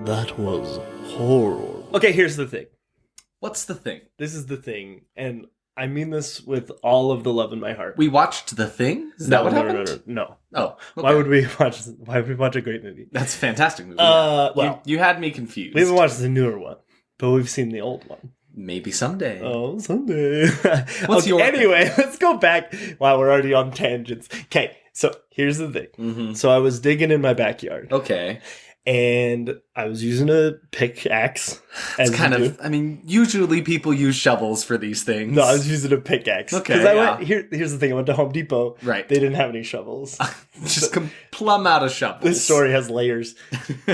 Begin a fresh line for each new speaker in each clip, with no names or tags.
That was horrible. Okay, here's the thing.
What's the thing?
This is the thing, and I mean this with all of the love in my heart.
We watched The Thing? Is that what happened?
No.
Oh, okay.
Why would we watch a great movie?
That's a fantastic movie.
Well,
you had me confused.
we haven't watched the newer one, but we've seen the old one.
Maybe someday.
Oh, someday.
What's your
anyway, let's go back. Wow, we're already on tangents. Okay, so here's the thing.
Mm-hmm.
So I was digging in my backyard.
Okay.
And I was using a pickaxe.
It's kind of, I mean, usually people use shovels for these things.
No, I was using a pickaxe.
Okay,
here's the thing. I went to Home Depot.
Right.
They didn't have any shovels.
Just plumb out of shovels.
This story has layers.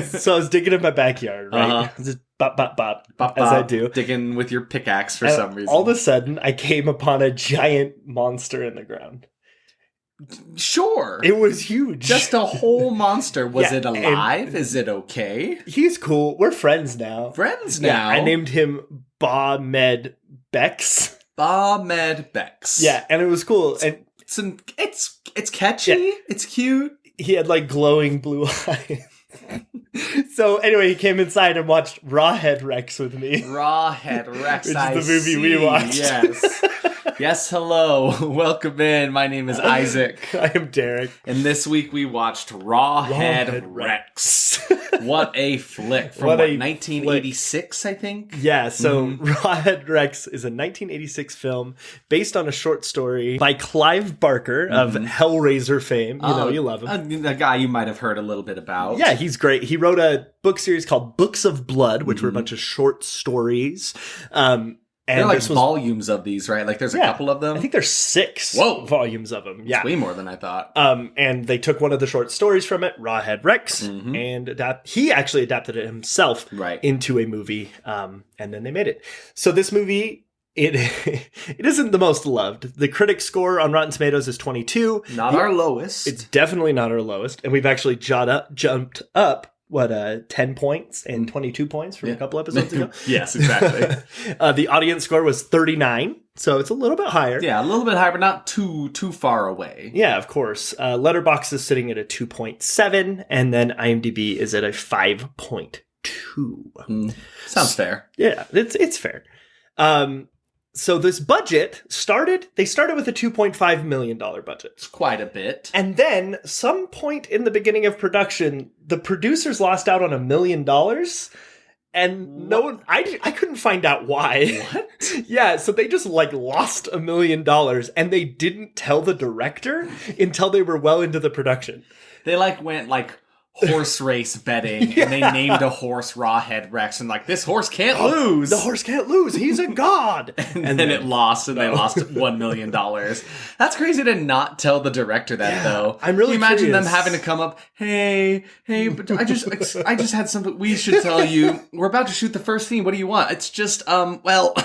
So I was digging in my backyard, right?
Uh-huh.
Just bop, bop, bop,
Bop,
as
bop,
I do.
Digging with your pickaxe for
And
some reason.
all of a sudden, I came upon a giant monster in the ground.
Sure.
It was huge.
Just a whole monster. Was
Yeah,
it alive? Is it okay?
He's cool. We're friends now.
Friends
Yeah,
now.
I named him Bawhead Rex.
Bawhead Rex.
Yeah, and it was cool. And
it's catchy.
Yeah.
It's cute.
he had like glowing blue eyes. So anyway, he came inside and watched Rawhead Rex with me.
Rawhead Rex.
Which is the movie we watched.
Yes. Yes, hello. Welcome in. My name is Isaac.
I am Derek.
And this week we watched Rawhead Rex. What a flick. From 1986, I think?
Yeah, so Rawhead Rex is a 1986 film based on a short story by Clive Barker of Hellraiser fame. You love him.
A guy you might have heard a little bit about.
Yeah, he's great. He wrote a book series called Books of Blood, which were a bunch of short stories. And
there are like volumes of these, right? Like there's a couple of them.
I think there's 6 volumes of them. Yeah.
It's way more than I thought.
And they took one of the short stories from it, Rawhead Rex, and he actually adapted it himself into a movie, and then they made it. So this movie, it isn't the most loved. The critic score on Rotten Tomatoes is 22.
Not our lowest.
It's definitely not our lowest. And we've actually jumped up 10 points and 22 points from a couple episodes ago.
Yes, exactly.
The audience score was 39, so it's a little bit higher.
Yeah, a little bit higher, but not too far away.
Yeah, of course. Letterboxd is sitting at a 2.7, and then IMDb is at a 5.2.
Sounds fair.
Yeah, it's fair. So this budget started with a $2.5 million budget.
It's quite a bit.
And then, some point in the beginning of production, the producers lost out on $1 million. And no one, I couldn't find out why.
What?
Yeah, so they just lost $1 million, and they didn't tell the director until they were well into the production.
They went horse race betting, and they named a horse Rawhead Rex, and this horse can't lose.
The horse can't lose. He's a god.
and then it lost, and they lost $1 million. That's crazy to not tell the director that, though.
I'm really
Can you imagine
curious.
them having to come up, hey, but I just had something we should tell you. We're about to shoot the first scene. What do you want? It's just, we've lost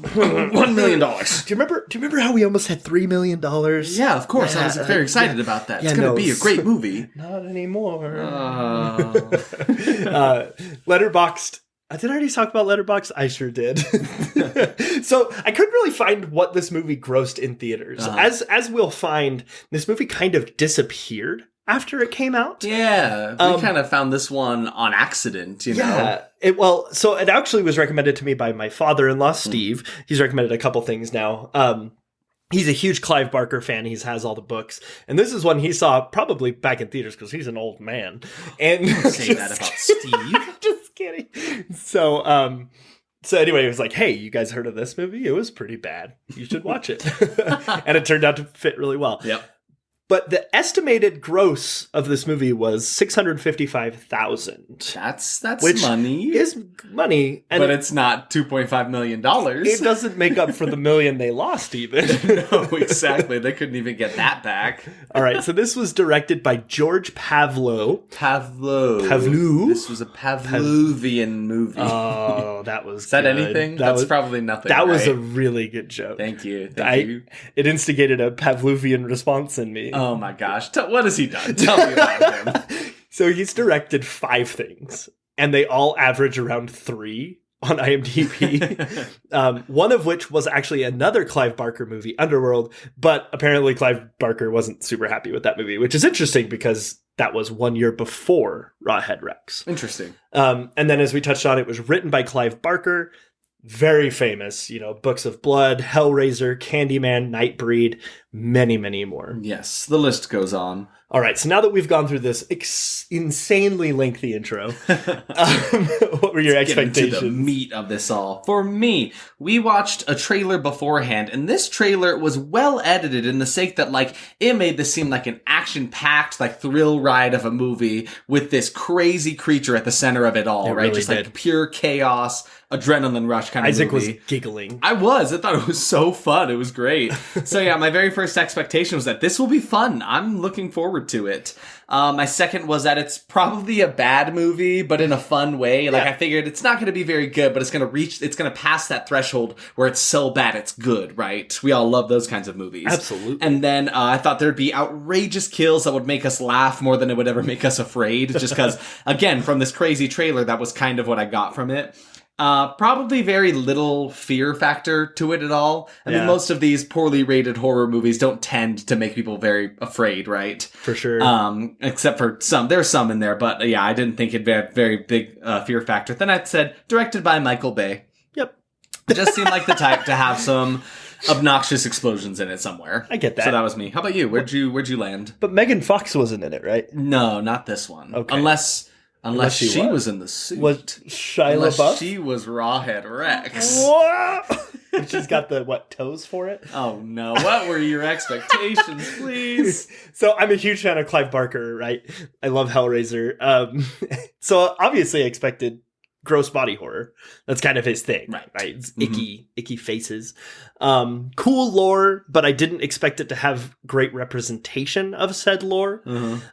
$1 million.
Do you remember how we almost had $3 million?
Yeah, of course. I was very excited about that. It's going to be a great movie.
Not anymore. Letterboxd. Did I already talk about Letterboxd? I sure did. So I couldn't really find what this movie grossed in theaters. As we'll find, this movie kind of disappeared after it came out.
Yeah, we kind of found this one on accident, you know?
So it actually was recommended to me by my father-in-law, Steve. He's recommended a couple things now. He's a huge Clive Barker fan. He has all the books. And this is one he saw probably back in theaters because he's an old man. And
don't say that about Steve.
Just kidding. So anyway, he was like, hey, you guys heard of this movie? It was pretty bad. You should watch it. And it turned out to fit really well.
Yep.
But the estimated gross of this movie was $655,000.
That's
which
money.
Is money. And
but it's not $2.5 million.
It doesn't make up for the $1 million they lost even.
No, exactly. They couldn't even get that back.
All right. So this was directed by George Pavlou.
This was a Pavlovian movie.
Oh, that was
Is that
good.
anything? That's probably nothing.
That was a really good joke.
Thank you. Thank you.
It instigated a Pavlovian response in me.
Oh my gosh. What has he done? Tell me about him.
So he's directed 5 things, and they all average around 3 on IMDb. One of which was actually another Clive Barker movie, Underworld, but apparently Clive Barker wasn't super happy with that movie, which is interesting because that was 1 year before Rawhead Rex.
Interesting.
And then, as we touched on, it was written by Clive Barker. Very famous, Books of Blood, Hellraiser, Candyman, Nightbreed, many, many more.
Yes, the list goes on.
All right, so now that we've gone through this insanely lengthy intro, what were your expectations?
Get into the meat of this all. For me, we watched a trailer beforehand, and this trailer was well edited in the sake that, it made this seem like an action-packed, thrill ride of a movie with this crazy creature at the center of it all, right?
Really
Just
did.
Pure chaos, adrenaline rush kind of
Isaac
movie.
was giggling.
I thought it was so fun. It was great. So yeah, my very first expectation was that this will be fun. I'm looking forward to it. My second was that it's probably a bad movie, but in a fun way. I figured it's not going to be very good, but it's going to pass that threshold where it's so bad it's good, right? We all love those kinds of movies.
Absolutely.
And then I thought there'd be outrageous kills that would make us laugh more than it would ever make us afraid. Just because, again, from this crazy trailer, that was kind of what I got from it. Probably very little fear factor to it at all. I mean, most of these poorly rated horror movies don't tend to make people very afraid, right?
For sure.
Except for some. There's some in there, but yeah, I didn't think it'd be a very big fear factor. Then I said, directed by Michael Bay.
Yep.
Just seemed like the type to have some obnoxious explosions in it somewhere.
I get that.
So that was me. How about you? Where'd you land?
But Megan Fox wasn't in it, right?
No, not this one.
Okay.
Unless she was in the suit.
Was Shia LaBeouf?
She was Rawhead Rex.
She's got the, toes for it?
Oh, no. What were your expectations, please?
So I'm a huge fan of Clive Barker, right? I love Hellraiser. So obviously I expected gross body horror. That's kind of his thing. Right? It's icky faces. Cool lore, but I didn't expect it to have great representation of said lore.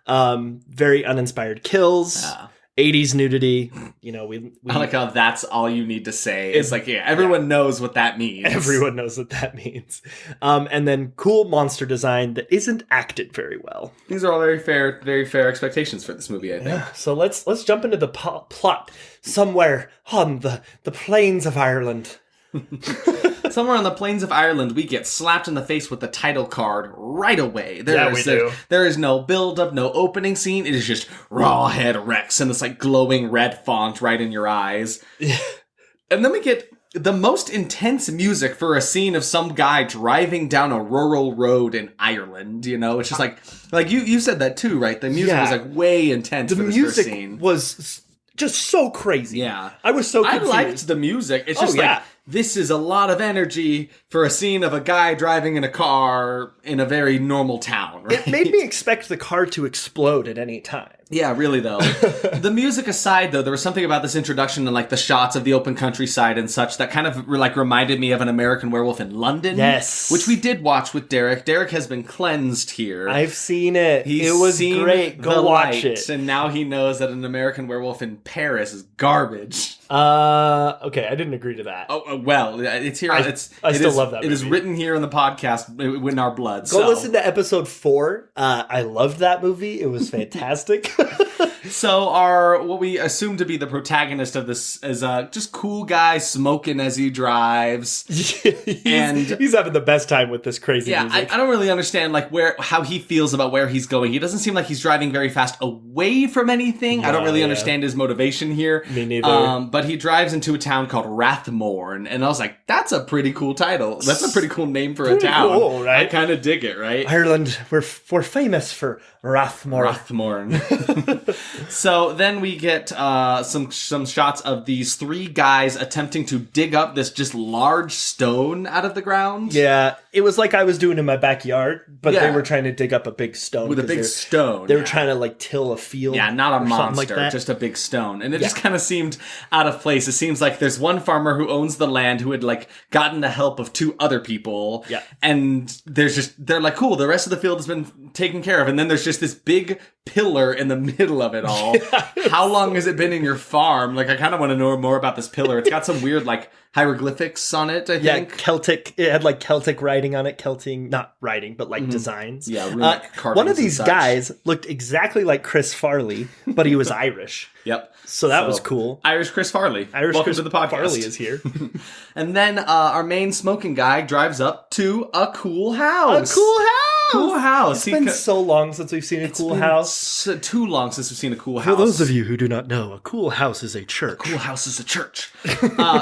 Very uninspired kills. Yeah. 80s nudity, we
I like how that's all you need to say. It's everyone knows what that means.
Everyone knows what that means. And then cool monster design that isn't acted very well.
These are all very fair expectations for this movie, I think.
Yeah, so let's jump into the plot somewhere on the plains of Ireland.
Somewhere on the plains of Ireland, we get slapped in the face with the title card right away.
We do.
There is no build-up, no opening scene. It is just Rawhead Rex and this glowing red font right in your eyes. Yeah. And then we get the most intense music for a scene of some guy driving down a rural road in Ireland. It's just like you said that too, right? The music was way intense for this first scene.
Was just so crazy.
Yeah.
I was so confused.
I liked the music. It's just this is a lot of energy for a scene of a guy driving in a car in a very normal town, right?
It made me expect the car to explode at any time.
Yeah, really, though. The music aside, though, there was something about this introduction and, the shots of the open countryside and such that kind of, reminded me of An American Werewolf in London.
Yes.
Which we did watch with Derek. Derek has been cleansed here.
I've seen it. It was great. Go watch it.
And now he knows that An American Werewolf in Paris is garbage.
Okay, I didn't agree to that.
Oh, well, it's here.
I still love that movie.
It is written here in the podcast in our blood.
Go listen to episode 4. I loved that movie. It was fantastic.
So what we assume to be the protagonist of this is just cool guy smoking as he drives.
He's having the best time with this crazy music.
I don't really understand how he feels about where he's going. He doesn't seem like he's driving very fast away from anything. I don't really understand his motivation here.
Me neither.
But he drives into a town called Rathmore, and I was like, that's a pretty cool title. That's a pretty cool name for a town.
Cool, right?
I kind of dig it, right?
Ireland, we're famous for Rathmore.
So then we get some shots of these 3 guys attempting to dig up this just large stone out of the ground.
Yeah, it was like I was doing in my backyard, but they were trying to dig up a big stone.
With a big stone.
They were trying to till a field.
Yeah, not a monster, just a big stone. And it just kind of seemed out of place. It seems like there's one farmer who owns the land who had gotten the help of 2 other people. Yeah. And they're like, cool, the rest of the field has been taken care of. And then there's just this big pillar in the middle of it all. How long has it been in your farm? I kind of want to know more about this pillar. It's got some weird hieroglyphics on it, I think.
Yeah, Celtic. It had Celtic writing on it. Not writing, but designs.
Yeah, carvings.
One of these guys looked exactly like Chris Farley, but he was Irish.
Yep.
So that was cool.
Irish Chris Farley. Welcome to the podcast.
Farley is here.
And then our main smoking guy drives up to a cool house. Cool house.
It's been so long since we've seen a cool house.
Too long since we've seen a cool house.
For those of you who do not know, a cool house is a church.
A cool house is a church.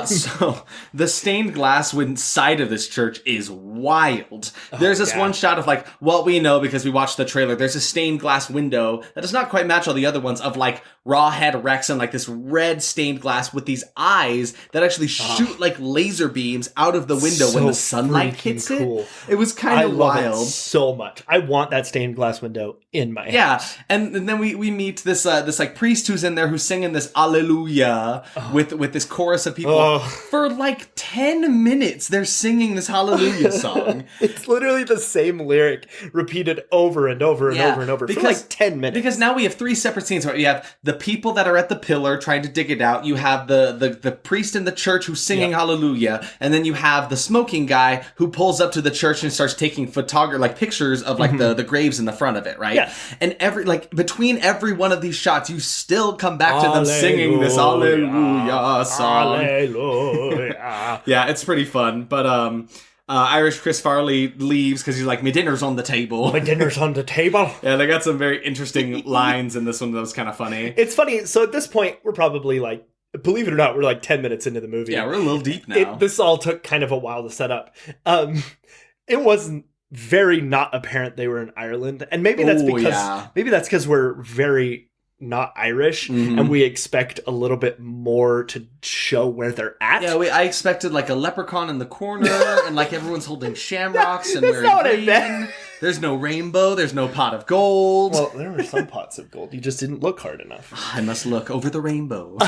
So the stained glass inside of this church is wild. There's this one shot of like what we know because we watched the trailer. There's a stained glass window that does not quite match all the other ones of like Rawhead Rex and like this red stained glass with these eyes that actually shoot like laser beams out of the window when the sunlight hits it. It was kind of wild.
I love it so much. I want that stained glass window in my house.
Yeah, and then we meet this like priest who's in there who's singing this Alleluia with this chorus of people for like 10 minutes. They're singing this Hallelujah song.
It's literally the same lyric repeated over and over and over and over for like 10 minutes.
Because now we have 3 separate scenes. You have the people that are at the pillar trying to dig it out. You have the priest in the church who's singing Hallelujah, and then you have the smoking guy who pulls up to the church and starts taking pictures of like the graves in the front of it, right? Yeah. And between every one of these shots, you still come back to them singing this Alleluia song. Alleluia. Yeah, it's pretty fun. But Irish Chris Farley leaves because he's like, my dinner's on the table.
My dinner's on the table.
Yeah, they got some very interesting lines in this one that was kind of funny.
It's funny. So at this point, we're probably like, believe it or not, we're like 10 minutes into the movie.
Yeah, we're a little deep now.
This all took kind of a while to set up. It wasn't very not apparent they were in Ireland. And maybe that's because we're very not Irish and we expect a little bit more to show where they're at.
Yeah, I expected like a leprechaun in the corner and like everyone's holding shamrocks and wearing green. There's no rainbow. There's no pot of gold.
Well, there were some pots of gold. You just didn't look hard enough.
I must look over the rainbow.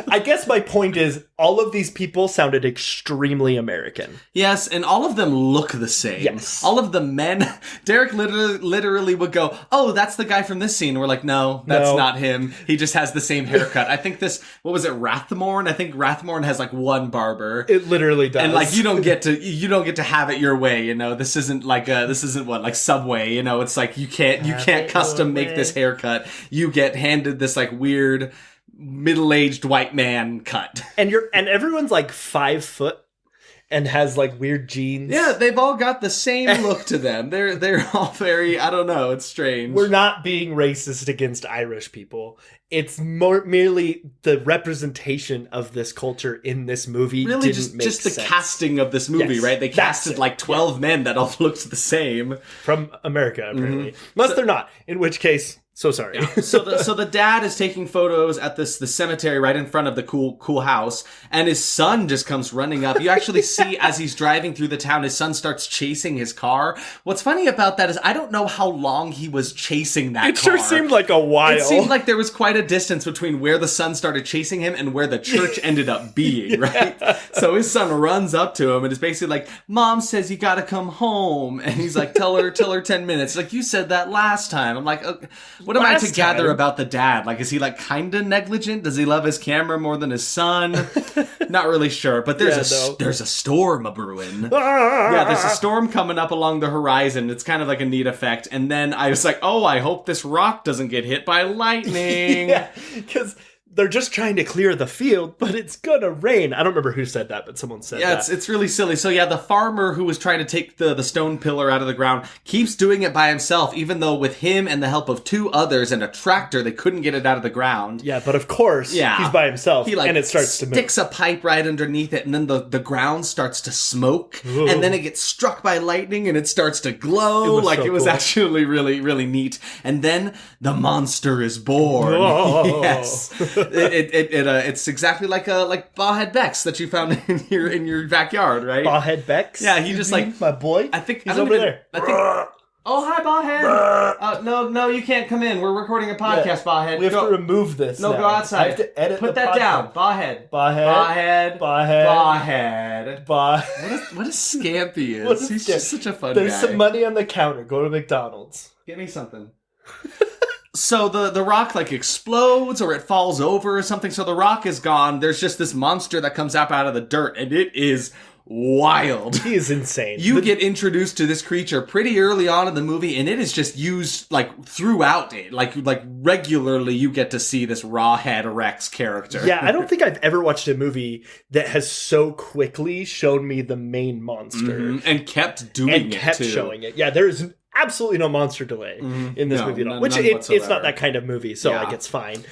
I guess my point is all of these people sounded extremely American.
Yes, and all of them look the same.
Yes.
All of the men. Derek literally would go, oh, that's the guy from this scene. And we're like, no, that's not him. He just has the same haircut. I think what was it, Rathmore? I think Rathmore has like one barber.
It literally does.
And like you don't get to have it your way, you know. This isn't like Subway, you know. It's like you can't custom make this haircut. You get handed this like weird middle-aged white man cut.
And everyone's like 5 foot and has like weird jeans.
Yeah, they've all got the same look to them. They're all very, I don't know, it's strange.
We're not being racist against Irish people. It's merely the representation of this culture in this movie. Really, just
the casting of this movie, right? They casted like 12 men that all looked the same.
From America, apparently. Unless they're not, in which case... So sorry.
Yeah. So the dad is taking photos at the cemetery right in front of the cool house, and his son just comes running up. You actually see as he's driving through the town, his son starts chasing his car. What's funny about that is I don't know how long he was chasing that car.
It sure seemed like a while.
It seemed like there was quite a distance between where the son started chasing him and where the church ended up being, right? So his son runs up to him and is basically like, Mom says you gotta come home. And he's like, tell her 10 minutes. Like, you said that last time. I'm like, okay. What am I to gather about the dad? Like, is he like kind of negligent? Does he love his camera more than his son? Not really sure, but there's a storm a-brewing. Yeah, there's a storm coming up along the horizon. It's kind of like a neat effect. And then I was like, oh, I hope this rock doesn't get hit by lightning.
Yeah, because they're just trying to clear the field, but it's gonna rain. I don't remember who said that, but someone said that.
Yeah, it's really silly. So yeah, the farmer who was trying to take the stone pillar out of the ground keeps doing it by himself, even though with him and the help of 2 others and a tractor, they couldn't get it out of the ground.
Yeah, but of course, he's by himself, and it starts to move.
Sticks a pipe right underneath it, and then the ground starts to smoke, and then it gets struck by lightning, and it starts to glow. It was actually really, really neat. And then the monster is born. Oh. Yes. It's exactly like Bawhead Rex that you found in your backyard, right?
Bawhead Rex?
Yeah, he just like
my boy.
I think
he's over there.
Oh, hi, Bawhead. No, you can't come in. We're recording a podcast, Bawhead.
We have to remove this.
No,
now.
go outside.
I have to edit.
Put that down. Bawhead. What a scamp he is. He's just such a fun guy.
There's some money on the counter. Go to McDonald's.
Get me something. So the rock like explodes or it falls over or something. So the rock is gone. There's just this monster that comes up out of the dirt, and it is wild.
He is insane.
You get introduced to this creature pretty early on in the movie, and it is just used like throughout it. Like regularly you get to see this Rawhead Rex character.
Yeah, I don't think I've ever watched a movie that has so quickly shown me the main monster.
And kept doing it too.
Showing it. Yeah, there is absolutely no monster delay in this movie at all. Which it's not that kind of movie, so like it's fine.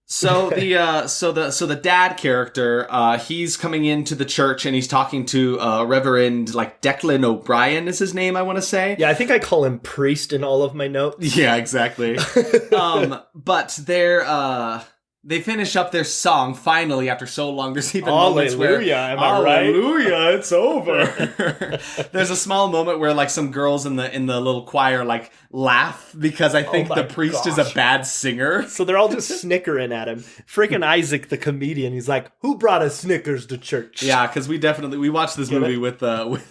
So the dad character, he's coming into the church and he's talking to Reverend like Declan O'Brien is his name, I want to say.
Yeah, I think I call him priest in all of my notes.
Yeah, exactly. But they finish up their song finally after so long. There's even moments where
am I right?
Hallelujah, it's over. There's a small moment where like some girls in the little choir like laugh because I think the priest is a bad singer.
So they're all just snickering at him. Freaking Isaac the comedian, he's like, "Who brought us Snickers to church?"
Yeah, because we watched this movie with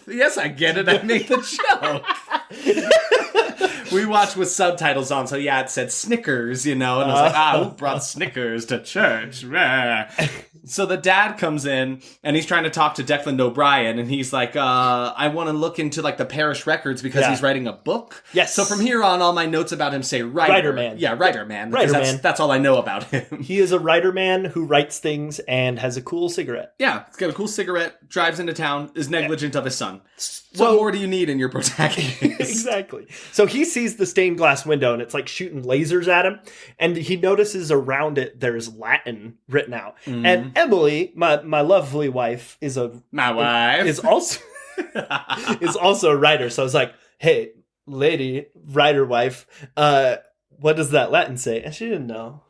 yes, I get it. I made the joke. We watched with subtitles on, so yeah, it said Snickers, and I was like, who brought Snickers to church? So the dad comes in, and he's trying to talk to Declan O'Brien, and he's like, I want to look into, like, the parish records because he's writing a book.
Yes.
So from here on, all my notes about him say writer.
Writer man.
Yeah, writer man. That's all I know about him.
He is a writer man who writes things and has a cool cigarette.
Yeah, he's got a cool cigarette, drives into town, is negligent of his son. What more do you need in your protagonist?
Exactly. So he sees the stained glass window and it's like shooting lasers at him. And he notices around it there's Latin written out. And Emily, my lovely wife, is also is also a writer. So I was like, hey, lady, writer wife, what does that Latin say? And she didn't know.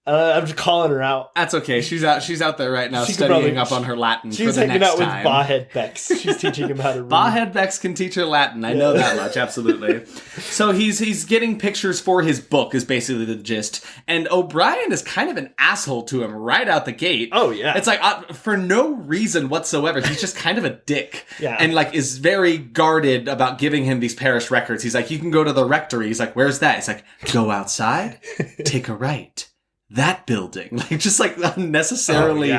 I'm just calling her out.
That's okay. She's out there right now studying up on her Latin for the next time. She's hanging out with
Bawhead Rex. She's teaching him how to read.
Bawhead Rex can teach her Latin. I know that much, absolutely. So he's getting pictures for his book is basically the gist. And O'Brien is kind of an asshole to him right out the gate.
Oh, yeah.
It's like, for no reason whatsoever, he's just kind of a dick.
Yeah.
And like is very guarded about giving him these parish records. He's like, you can go to the rectory. He's like, where's that? He's like, go outside, take a right. That building, like just like unnecessarily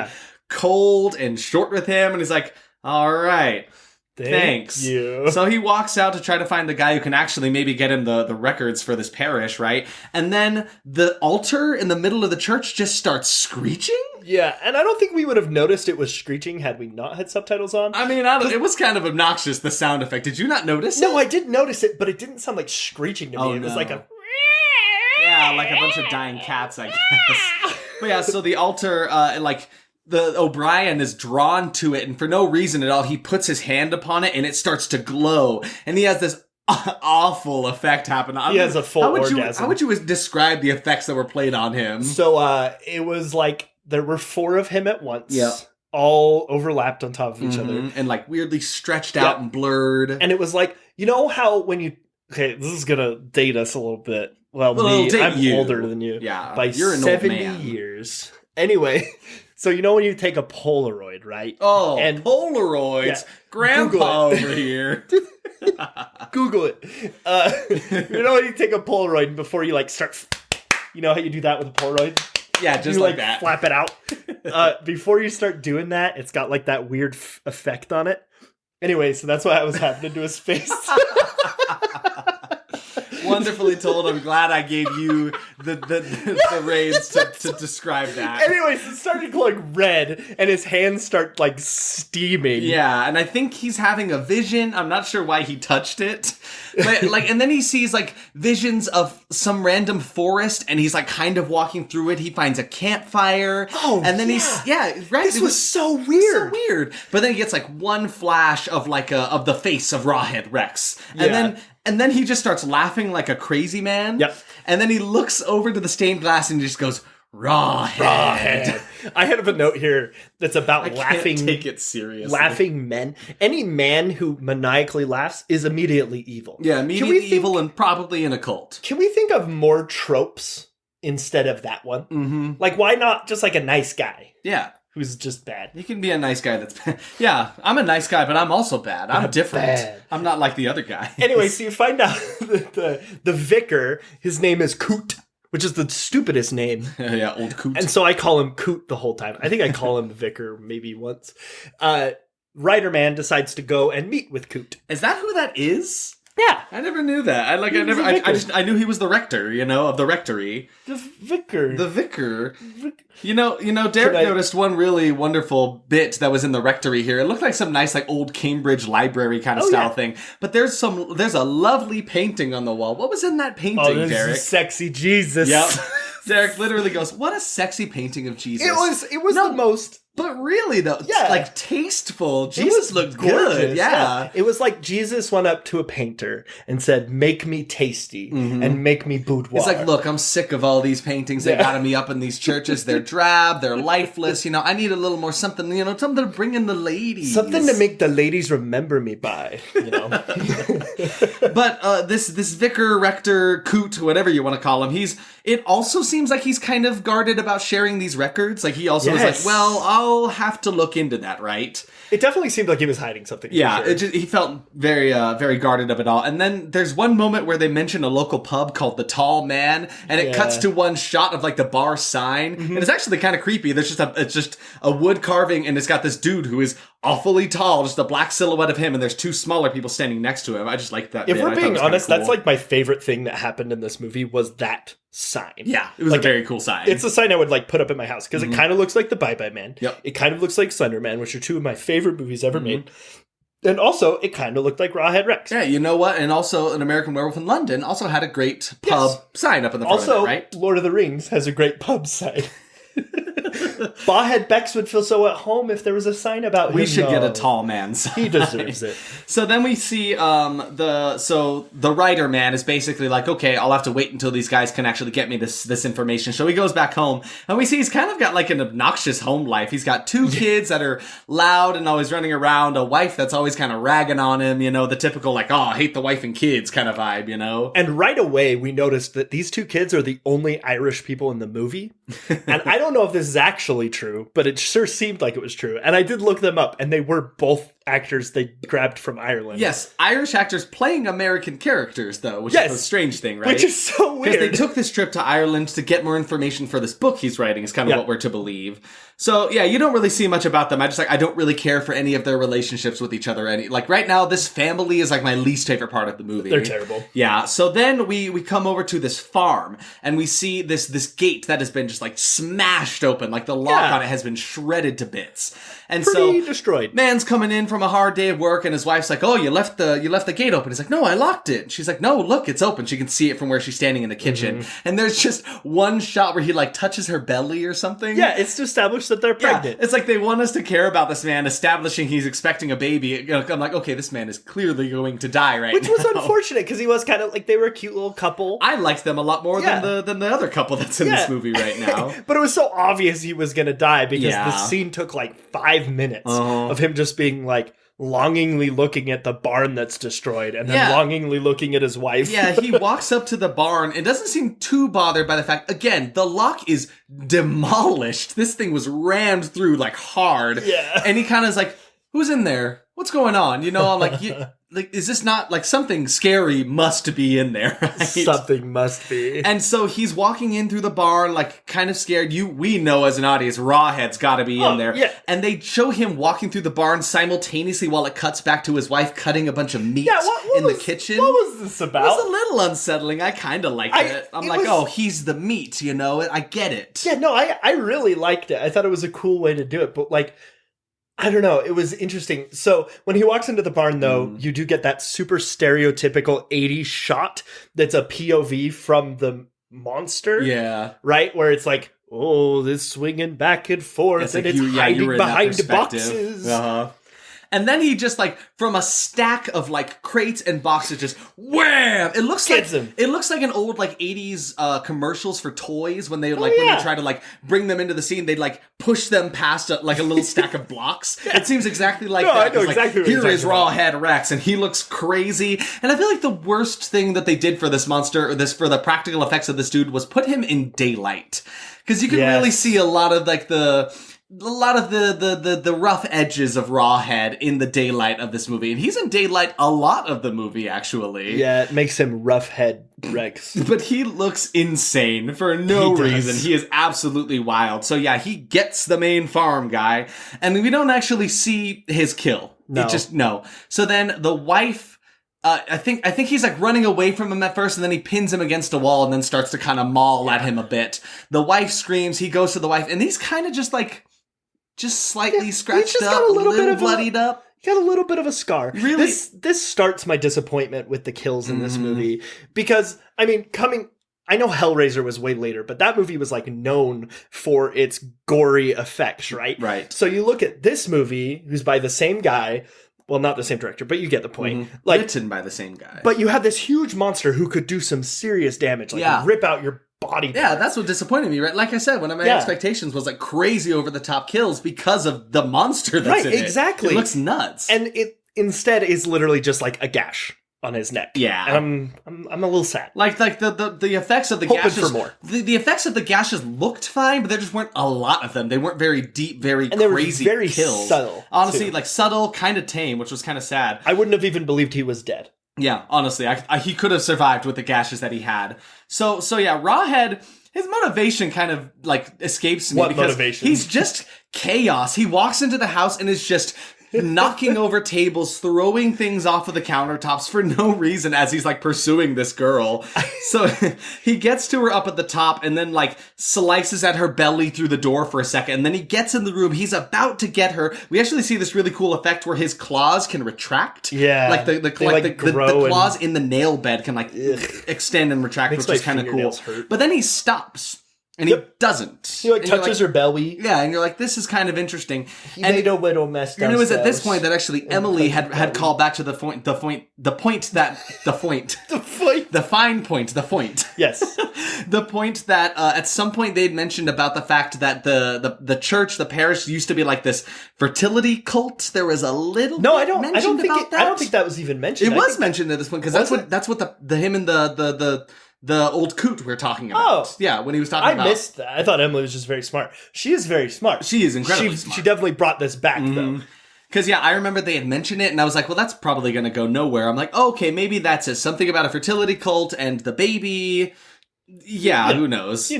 cold and short with him, and he's like, "All right, thanks."
You.
So he walks out to try to find the guy who can actually maybe get him the records for this parish, right? And then the altar in the middle of the church just starts screeching.
Yeah, and I don't think we would have noticed it was screeching had we not had subtitles on.
I mean, it was kind of obnoxious, the sound effect. Did you not notice it?
No, I did notice it, but it didn't sound like screeching to me. It was like a...
Yeah, like a bunch of dying cats, I guess. But yeah, so the altar, the O'Brien is drawn to it, and for no reason at all, he puts his hand upon it, and it starts to glow. And he has this awful effect happen.
He has a full orgasm.
How would you describe the effects that were played on him?
So it was like there were 4 of him at once.
Yeah.
All overlapped on top of each other.
And like weirdly stretched out and blurred.
And it was like, you know how when you... Okay, this is going to date us a little bit. Well, I'm older than you.
Yeah,
by
you're an
70
old man.
Years. Anyway, so you know when you take a Polaroid, right?
Oh, and Polaroids. Yeah, Grandpa over here.
Google it. You know when you take a Polaroid and before you like start... You know how you do that with a Polaroid?
Yeah, just like that.
Flap it out. Before you start doing that, it's got like that weird effect on it. Anyway, so that's what was happening to his face.
Wonderfully told. I'm glad I gave you the reins to describe that.
Anyways, it started glowing red, and his hands start like steaming.
Yeah, and I think he's having a vision. I'm not sure why he touched it, but and then he sees like visions of some random forest, and he's like kind of walking through it. He finds a campfire.
Oh,
and then right.
This was so weird.
So weird. But then he gets like one flash of of the face of Rawhead Rex, and then he just starts laughing like a crazy man.
Yep.
And then he looks over to the stained glass and he just goes, Rawhead.
I have a note here that's about
laughing. Can't take it seriously.
Laughing men. Any man who maniacally laughs is immediately evil.
Yeah, immediately evil and probably in a cult.
Can we think of more tropes instead of that one?
Mm-hmm.
Like, why not just like a nice guy?
Yeah.
Who's just bad.
You can be a nice guy that's bad. Yeah, I'm a nice guy, but I'm also bad. I'm different. Bad. I'm not like the other guy.
Anyway, so you find out that the vicar, his name is Coot, which is the stupidest name.
Yeah, old Coot.
And so I call him Coot the whole time. I think I call him the vicar maybe once. Writer Man decides to go and meet with Coot.
Is that who that is?
Yeah.
I never knew that. I knew he was the rector, of the rectory.
The vicar.
The vicar. Derek noticed one really wonderful bit that was in the rectory here. It looked like some nice, like, old Cambridge library kind of style thing. But there's a lovely painting on the wall. What was in that painting, Derek?
Sexy Jesus.
Yep. Derek literally goes, "What a sexy painting of Jesus."
It was the most.
But really, though, like, tasteful. Jesus looked
gorgeous.
good. Yeah.
It was like Jesus went up to a painter and said, "Make me tasty and make me boudoir."
He's like, "Look, I'm sick of all these paintings they got me up in these churches. They're drab, they're lifeless. I need a little more something, something to bring in the ladies.
Something to make the ladies remember me by,
But this vicar, rector, coot, whatever you want to call him, it also seems like he's kind of guarded about sharing these records. Like, he also was like, well, I'll have to look into that, right?
It definitely seemed like he was hiding something.
Yeah,
sure.
he felt very, very guarded of it all. And then there's one moment where they mention a local pub called The Tall Man, and it cuts to one shot of, like, the bar sign, and it's actually kind of creepy. There's just a wood carving, and it's got this dude who is awfully tall, just a black silhouette of him, and there's two smaller people standing next to him. I just like that.
If we're being honest, that's like my favorite thing that happened in this movie was that sign.
Yeah, it was a very cool sign.
It's a sign I would like put up in my house because it kind of looks like the Bye Bye Man.
Yep.
It kind of looks like Slender Man, which are two of my favorite movies ever made. And also, it kind of looked like Rawhead Rex.
Yeah, you know what? And also, An American Werewolf in London also had a great pub sign up in the front of it, right?
Also, Lord of the Rings has a great pub sign. Bawhead Bex would feel so at home if there was a sign about him.
We should get a tall man sign.
He deserves it.
So then we see the writer man is basically like, okay, I'll have to wait until these guys can actually get me this information. So he goes back home, and we see he's kind of got like an obnoxious home life. He's got two kids that are loud and always running around, a wife that's always kind of ragging on him, the typical like, oh, I hate the wife and kids kind of vibe, And
right away we noticed that these two kids are the only Irish people in the movie. And I don't know if this is actually true, but it sure seemed like it was true. And I did look them up, and they were both actors they grabbed from Ireland.
Yes, Irish actors playing American characters, though, which is a strange thing, right?
Which is so weird.
Because they took this trip to Ireland to get more information for this book he's writing, is kind of what we're to believe. So, yeah, you don't really see much about them. I don't really care for any of their relationships with each other. Right now, this family is like my least favorite part of the movie.
They're terrible.
Yeah, so then we come over to this farm, and we see this gate that has been just like smashed open, like the lock on it has been shredded to bits. And
pretty destroyed.
Man's coming in from a hard day of work, and his wife's like, "Oh, you left the gate open." He's like, "No, I locked it." And she's like, "No, look, it's open." She can see it from where she's standing in the kitchen. And there's just one shot where he like touches her belly or something.
Yeah, it's to establish that they're pregnant.
Yeah, it's like they want us to care about this man, establishing he's expecting a baby. I'm like, okay, this man is clearly going to die right now.
Which was unfortunate because he was kind of like, they were a cute little couple.
I liked them a lot more than the other couple that's in this movie right now.
But it was so obvious he was going to die because the scene took like 5 minutes of him just being like longingly looking at the barn that's destroyed and then longingly looking at his wife.
Yeah, he walks up to the barn and doesn't seem too bothered by the fact, again, the lock is demolished. This thing was rammed through like hard.
Yeah.
And he kind of is like, who's in there? What's going on? I'm like, is this not like something scary must be in there, right?
Something must be.
And so he's walking in through the barn, like kind of scared. We know as an audience, Rawhead's got to be in there. Yeah. And they show him walking through the barn simultaneously while it cuts back to his wife cutting a bunch of meat in the kitchen.
What was this about?
It was a little unsettling. I kind of liked it. I'm like, oh, he's the meat, I get it.
Yeah, no, I really liked it. I thought it was a cool way to do it, but like, I don't know. It was interesting. So when he walks into the barn, though, you do get that super stereotypical 80s shot that's a POV from the monster.
Yeah.
Right? Where it's like, oh, this swinging back and forth and it's hiding behind boxes.
Uh-huh. And then he just like from a stack of like crates and boxes just wham! It looks like an old like 80s commercials for toys when they when they try to like bring them into the scene, they'd like push them past a little stack of blocks. It seems exactly like that.
I know exactly
like, here is Rawhead Rex, and he looks crazy. And I feel like the worst thing that they did for this monster, or for the practical effects of this dude, was put him in daylight. Because you can really see a lot of like the rough edges of Rawhead in the daylight of this movie. And he's in daylight a lot of the movie, actually.
Yeah, it makes him Rawhead Rex.
But he looks insane for no reason. He is absolutely wild. So yeah, he gets the main farm guy. And we don't actually see his kill.
No.
No. So then the wife I think he's like running away from him at first, and then he pins him against a wall and then starts to kind of maul at him a bit. The wife screams, he goes to the wife, and he's kind of just slightly scratched up, a little bit of bloodied up.
Got a little bit of a scar.
Really?
This starts my disappointment with the kills in this movie, because, I mean, I know Hellraiser was way later, but that movie was like known for its gory effects, right?
Right.
So you look at this movie, who's by the same guy. Well, not the same director, but you get the point.
Written by the same guy.
But you have this huge monster who could do some serious damage, like rip out your body parts.
Yeah, that's what disappointed me, right? Like I said, one of my expectations was like crazy over the top kills because of the monster that's in it.
Exactly.
It looks nuts.
And it instead is literally just like a gash on his neck.
Yeah.
And I'm a little sad.
Like the effects of the
Hoping
gashes.
for more.
The effects of the gashes looked fine, but there just weren't a lot of them. They weren't very deep, very crazy
very
kills.
Subtle.
Honestly,
too.
like subtle, kind of tame, which was kind of sad.
I wouldn't have even believed he was dead.
Yeah, honestly, he could have survived with the gashes that he had. So yeah, Rawhead, his motivation kind of like escapes me.
What motivation?
He's just chaos. He walks into the house and is just knocking over tables, throwing things off of the countertops for no reason as he's like pursuing this girl. So he gets to her up at the top and then like slices at her belly through the door for a second. And then he gets in the room. He's about to get her. We actually see this really cool effect where his claws can retract.
Yeah.
Like the claws in the nail bed can like extend and retract, which is kind of cool.
Hurt.
But then he stops. And he doesn't.
He touches her belly.
Yeah, and you're like, this is kind of interesting.
He made a little mess downstairs.
And it was at this point that actually Emily had called back to the fine point.
Yes.
The point that at some point they'd mentioned about the fact that the church, the parish, used to be like this fertility cult. There was a little
I don't think that was even mentioned.
It was mentioned at this point because that's what the him and the old coot we're talking about. Oh. Yeah, when he was talking about...
I missed that. I thought Emily was just very smart. She is very smart.
She is incredibly smart.
She definitely brought this back, though.
Because, I remember they had mentioned it, and I was like, well, that's probably going to go nowhere. I'm like, oh, okay, maybe that says something about a fertility cult and the baby. Yeah, who knows?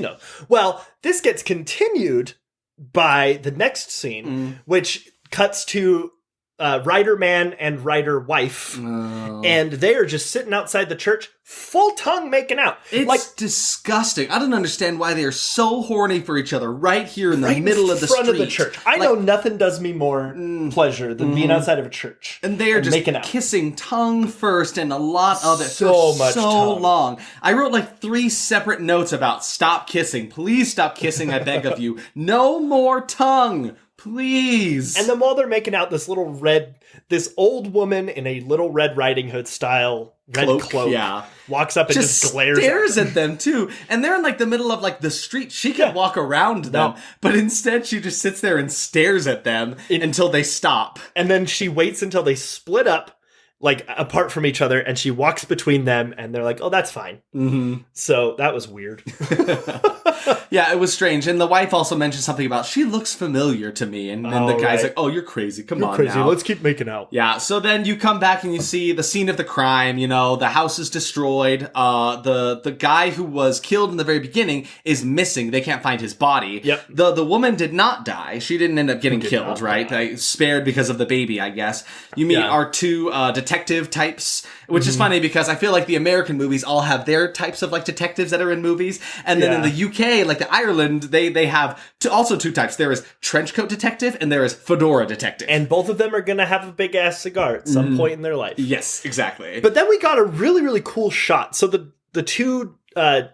Well, this gets continued by the next scene, which cuts to... writer man and writer wife, and they are just sitting outside the church, full tongue making out.
It's like disgusting. I don't understand why they are so horny for each other right here in the middle of the street,
front of the church. I know nothing does me more pleasure than being outside of a church,
and they are just
making out.
Kissing tongue first, and a lot of it
so
long. I wrote like 3 separate notes about stop kissing. Please stop kissing. I beg of you. No more tongue. Please.
And then while they're making out, this old woman in a little Red Riding Hood style red cloak walks up and just
stares at them too. And they're in like the middle of like the street. She could walk around them, but instead she just sits there and stares at them until they stop.
And then she waits until they split up, like apart from each other, and she walks between them, and they're like, oh, that's fine. So that was weird.
Yeah, it was strange. And the wife also mentioned something about, she looks familiar to me. And then the guy's like, oh, you're crazy. Come on now.
Let's keep making out.
Yeah, so then you come back and you see the scene of the crime. The house is destroyed. The guy who was killed in the very beginning is missing. They can't find his body.
Yep.
The woman did not die. She didn't end up getting killed, right? Spared because of the baby, I guess. You meet our 2 detective types, which is funny because I feel like the American movies all have their types of like detectives that are in movies. And then in the UK, like the Ireland, they have also 2 types. There is trenchcoat detective and there is fedora detective.
And both of them are going to have a big ass cigar at some point in their life.
Yes, exactly.
But then we got a really, really cool shot. So the 2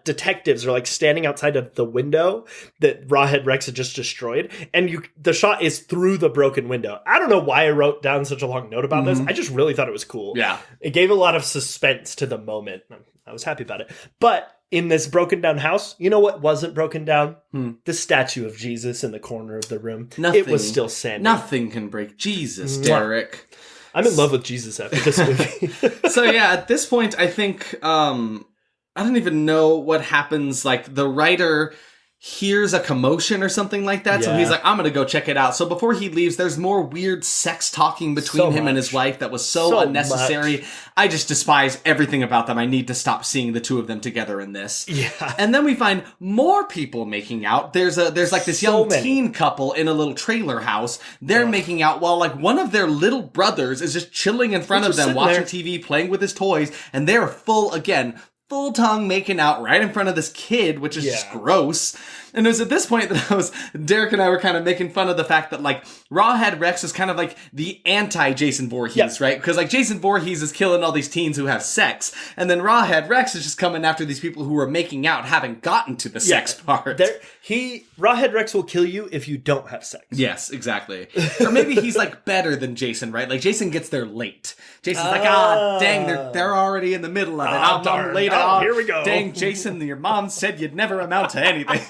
detectives are like standing outside of the window that Rawhead Rex had just destroyed, and the shot is through the broken window. I don't know why I wrote down such a long note about this. I just really thought it was cool.
Yeah.
It gave a lot of suspense to the moment. I was happy about it. But in this broken down house, you know what wasn't broken down? The statue of Jesus in the corner of the room. It was still standing.
Nothing can break Jesus, Derek.
I'm in love with Jesus after this movie.
So at this point, I think I don't even know what happens. Like the writer hears a commotion or something like that. So he's like, I'm going to go check it out. So before he leaves, there's more weird sex talking between him and his wife that was so unnecessary. I just despise everything about them. I need to stop seeing the two of them together in this.
Yeah.
And then we find more people making out. There's like this young teen couple in a little trailer house. They're making out while like one of their little brothers is just chilling in front of them, watching TV, playing with his toys. And they're full tongue making out right in front of this kid, which is just gross. And it was at this point that Derek and I were kind of making fun of the fact that, like, Rawhead Rex is kind of like the anti-Jason Voorhees, right? Because, like, Jason Voorhees is killing all these teens who have sex, and then Rawhead Rex is just coming after these people who are making out, haven't gotten to the sex part.
Rawhead Rex will kill you if you don't have sex.
Yes, exactly. Or maybe he's, like, better than Jason, right? Like, Jason gets there late. Jason's like, dang, they're already in the middle of it. I'm late.
Here we go.
Dang, Jason, your mom said you'd never amount to anything.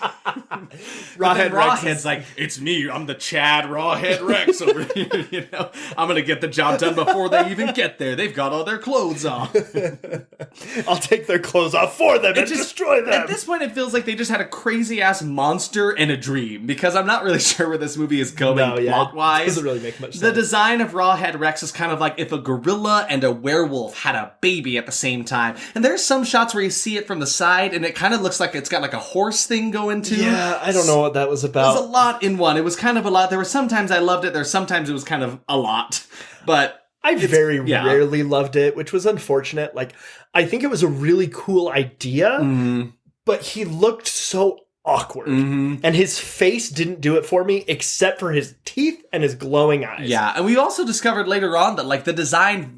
Rawhead's
like, it's me, I'm the Chad Rawhead Rex over here, you know? I'm gonna get the job done before they even get there. They've got all their clothes on.
I'll take their clothes off for them and destroy them.
At this point, it feels like they just had a crazy-ass monster in a dream, because I'm not really sure where this movie is going plot-wise.
It doesn't really make much sense.
The design of Rawhead Rex is kind of like if a gorilla and a werewolf had a baby at the same time. And there's some shots where you see it from the side, and it kind of looks like it's got like a horse thing going too.
Yeah, I don't know what that was about.
It was a lot in one. It was kind of a lot. There were sometimes I loved it. There were sometimes it was kind of a lot. But
I very rarely loved it, which was unfortunate. Like, I think it was a really cool idea, but he looked so awkward. And his face didn't do it for me, except for his teeth and his glowing eyes.
Yeah, and we also discovered later on that, like, the design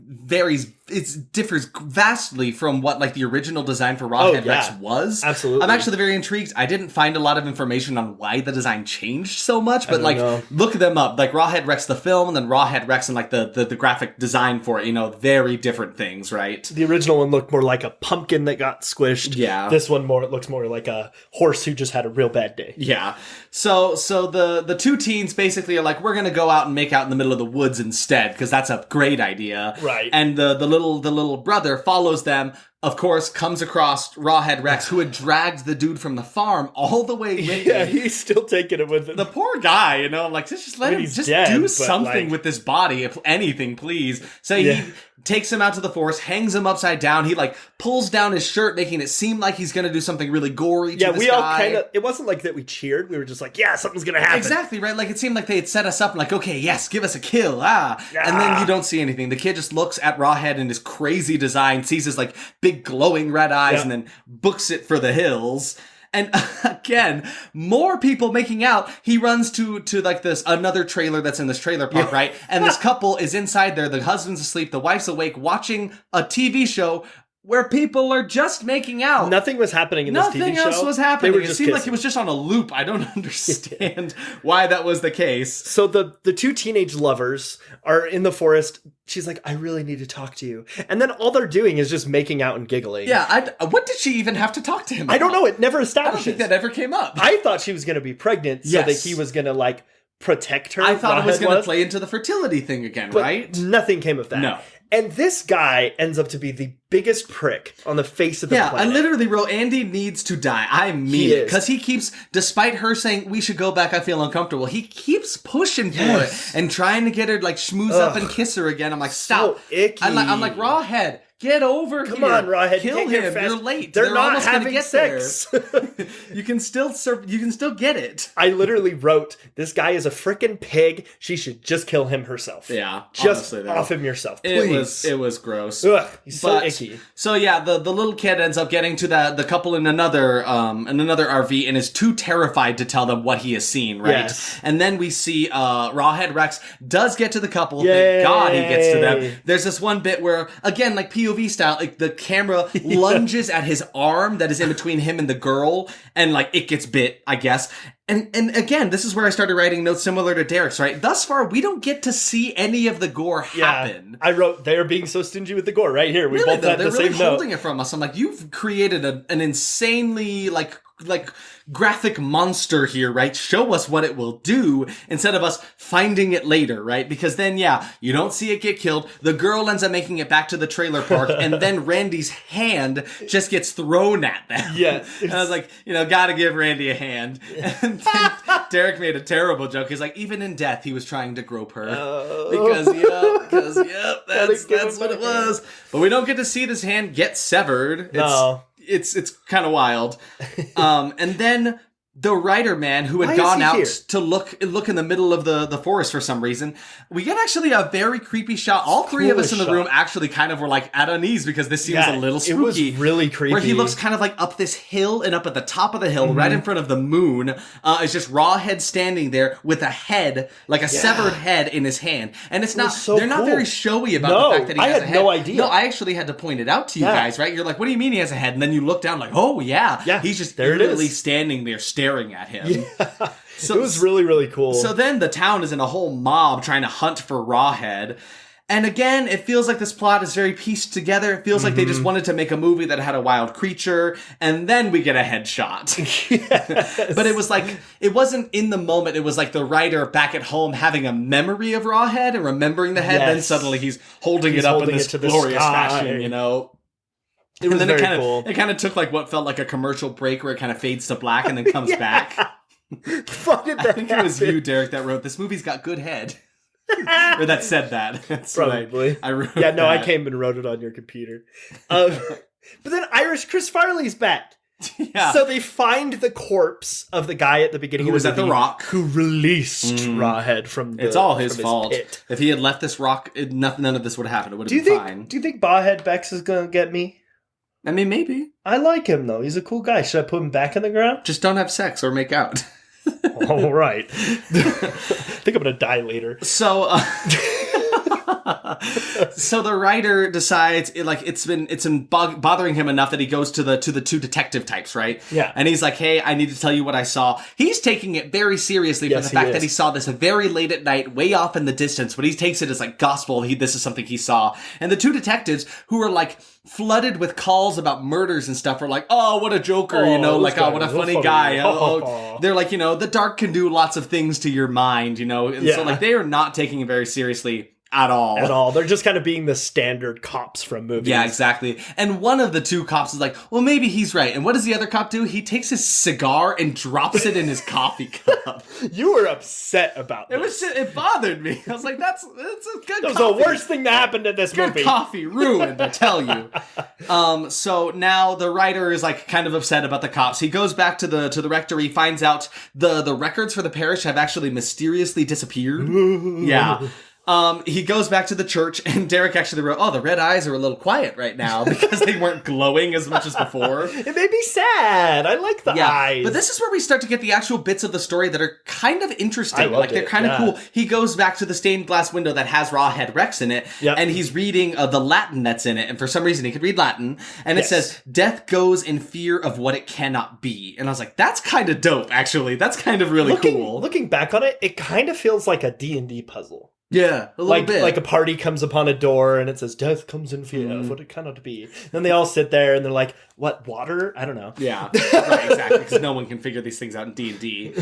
differs vastly from what, like, the original design for Rawhead Rex was.
Absolutely.
I'm actually very intrigued. I didn't find a lot of information on why the design changed so much, but, like, look them up. Like, Rawhead Rex the film, and then Rawhead Rex and, like, the graphic design for it, you know, very different things, right?
The original one looked more like a pumpkin that got squished.
Yeah.
This one looks more like a horse who just had a real bad day.
Yeah. So the two teens basically are like, we're gonna go out and make out in the middle of the woods instead, because that's a great idea.
Right.
And the little brother follows them, of course, comes across Rawhead Rex, who had dragged the dude from the farm all the way with him.
Yeah, he's still taking it with him.
The poor guy, you know, like, just let him do something with this body, if anything, please. So he takes him out to the forest, hangs him upside down. He, like, pulls down his shirt, making it seem like he's gonna do something really gory to this guy. Yeah, we all kind of,
it wasn't like that we cheered. We were just like, yeah, something's gonna happen.
Exactly, right? Like, it seemed like they had set us up and like, okay, yes, give us a kill, And then you don't see anything. The kid just looks at Rawhead in his crazy design, sees his, like, big glowing red eyes, and then books it for the hills. And again, more people making out. He runs to like this another trailer that's in this trailer park, right? And this couple is inside there. The husband's asleep. The wife's awake watching a TV show where people are just making out.
Nothing was happening in this TV show.
Nothing else was happening.
It
seemed like it was just on a loop. I don't understand why that was the case.
So the two teenage lovers are in the forest. She's like, I really need to talk to you. And then all they're doing is just making out and giggling.
Yeah, what did she even have to talk to him about?
I don't know. It never establishes.
I don't think that ever came up.
I thought she was going to be pregnant so that he was going to, like, protect her.
I thought it was going to play into the fertility thing again,
but
right?
Nothing came of that.
No.
And this guy ends up to be the biggest prick on the face of the planet.
Yeah, I literally wrote, Andy needs to die. I mean it. Because he keeps, despite her saying, we should go back, I feel uncomfortable, he keeps pushing for it and trying to get her, like, schmooze up and kiss her again. I'm like, stop.
So icky.
I'm like, Rawhead, get over here.
Come on, Rawhead.
Kill him. You're late.
They're not having sex.
You can still get it.
I literally wrote, this guy is a frickin' pig. She should just kill him herself.
Yeah.
Just off him yourself, please.
It was gross.
Ugh, he's so icky.
So yeah, the little kid ends up getting to the couple in another RV and is too terrified to tell them what he has seen, right?
Yes.
And then we see Rawhead Rex does get to the couple. Yay. Thank God he gets to them. There's this one bit where, again, like POV style, like the camera lunges at his arm that is in between him and the girl, and like it gets bit, I guess. And again, this is where I started writing notes similar to Derek's, right? Thus far, we don't get to see any of the gore happen.
I wrote, they're being so stingy with the gore right here. We both had the same note.
They're really holding it from us. I'm like, you've created an insanely, like, graphic monster here, right? Show us what it will do instead of us finding it later, right? Because then, you don't see it get killed. The girl ends up making it back to the trailer park, and then Randy's hand just gets thrown at them.
Yeah.
And I was like, gotta give Randy a hand. And then Derek made a terrible joke. He's like, even in death, he was trying to grope her. Because that's what it was. But we don't get to see this hand get severed. It's kind of wild. And then the writer man who had gone out to look in the middle of the forest for some reason, we get actually a very creepy shot. All three of us in the room actually kind of were like at unease because this seems a little spooky.
It was really creepy.
Where he looks kind of like up this hill, and up at the top of the hill, right in front of the moon, is just Rawhead standing there with a head, like a severed head in his hand. And it's not, they're not very showy about the fact that he has a head. I had no idea. No, I actually had to point it out to you guys, right? You're like, what do you mean he has a head? And then you look down like, oh yeah. He's just literally standing there staring at him.
Yeah. So, it was really, really cool.
So then the town is in a whole mob trying to hunt for Rawhead. And again, it feels like this plot is very pieced together. It feels like they just wanted to make a movie that had a wild creature, and then we get a headshot. Yes. But it was like, it wasn't in the moment. It was like the writer back at home having a memory of Rawhead and remembering the head. Then suddenly he's holding it up in this glorious fashion, It was very cool. It kind of took like what felt like a commercial break where it kind of fades to black and then comes back.
Fuck did that
I think it was you, Derek, that wrote, this movie's got good head. Or that said that. That's
probably.
I wrote
I came and wrote it on your computer. But then Irish Chris Farley's back. Yeah. So they find the corpse of the guy at the beginning
who
of
was
the
at the rock,
who released Rawhead from the.
It's all his fault. Pit. If he had left this rock, none of this would have happened. It would have been fine.
Do you think Bawhead Bex is gonna get me?
I mean, maybe.
I like him though. He's a cool guy. Should I put him back in the ground?
Just don't have sex or make out.
All right. I think I'm gonna die later.
So. So the writer decides it's been bothering him enough that he goes to the two detective types, right?
Yeah.
And he's like, hey, I need to tell you what I saw. He's taking it very seriously for the fact that he saw this very late at night, way off in the distance, but he takes it as like gospel. This is something he saw. And the two detectives who are like flooded with calls about murders and stuff are like, oh, what a joker, what a funny guy. They're like, the dark can do lots of things to your mind, And so like they are not taking it very seriously. At all. They're
just kind of being the standard cops from movies.
Yeah, exactly. And one of the two cops is like, well, maybe he's right. And what does the other cop do? He takes his cigar and drops it in his coffee cup.
You were upset about this.
It bothered me. I was like, that's a good
That was the worst thing that happened in this movie.
Good coffee ruined, I tell you. So now the writer is like kind of upset about the cops. He goes back to the rectory, finds out the records for the parish have actually mysteriously disappeared. Yeah. He goes back to the church, and Derek actually wrote, the red eyes are a little quiet right now because they weren't glowing as much as before.
It made me sad. I like the eyes.
But this is where we start to get the actual bits of the story that are kind of interesting. They're kind of cool. He goes back to the stained glass window that has Rawhead Rex in it, and he's reading the Latin that's in it. And for some reason, he could read Latin. And it says, death goes in fear of what it cannot be. And I was like, that's kind of dope, actually. That's kind of really cool.
Looking back on it, it kind of feels like a D&D puzzle.
Yeah, a little bit.
Like a party comes upon a door and it says, death comes in fear of what it cannot be. And they all sit there and they're like, what, water? I don't know.
Yeah, right, exactly, because no one can figure these things out in D&D.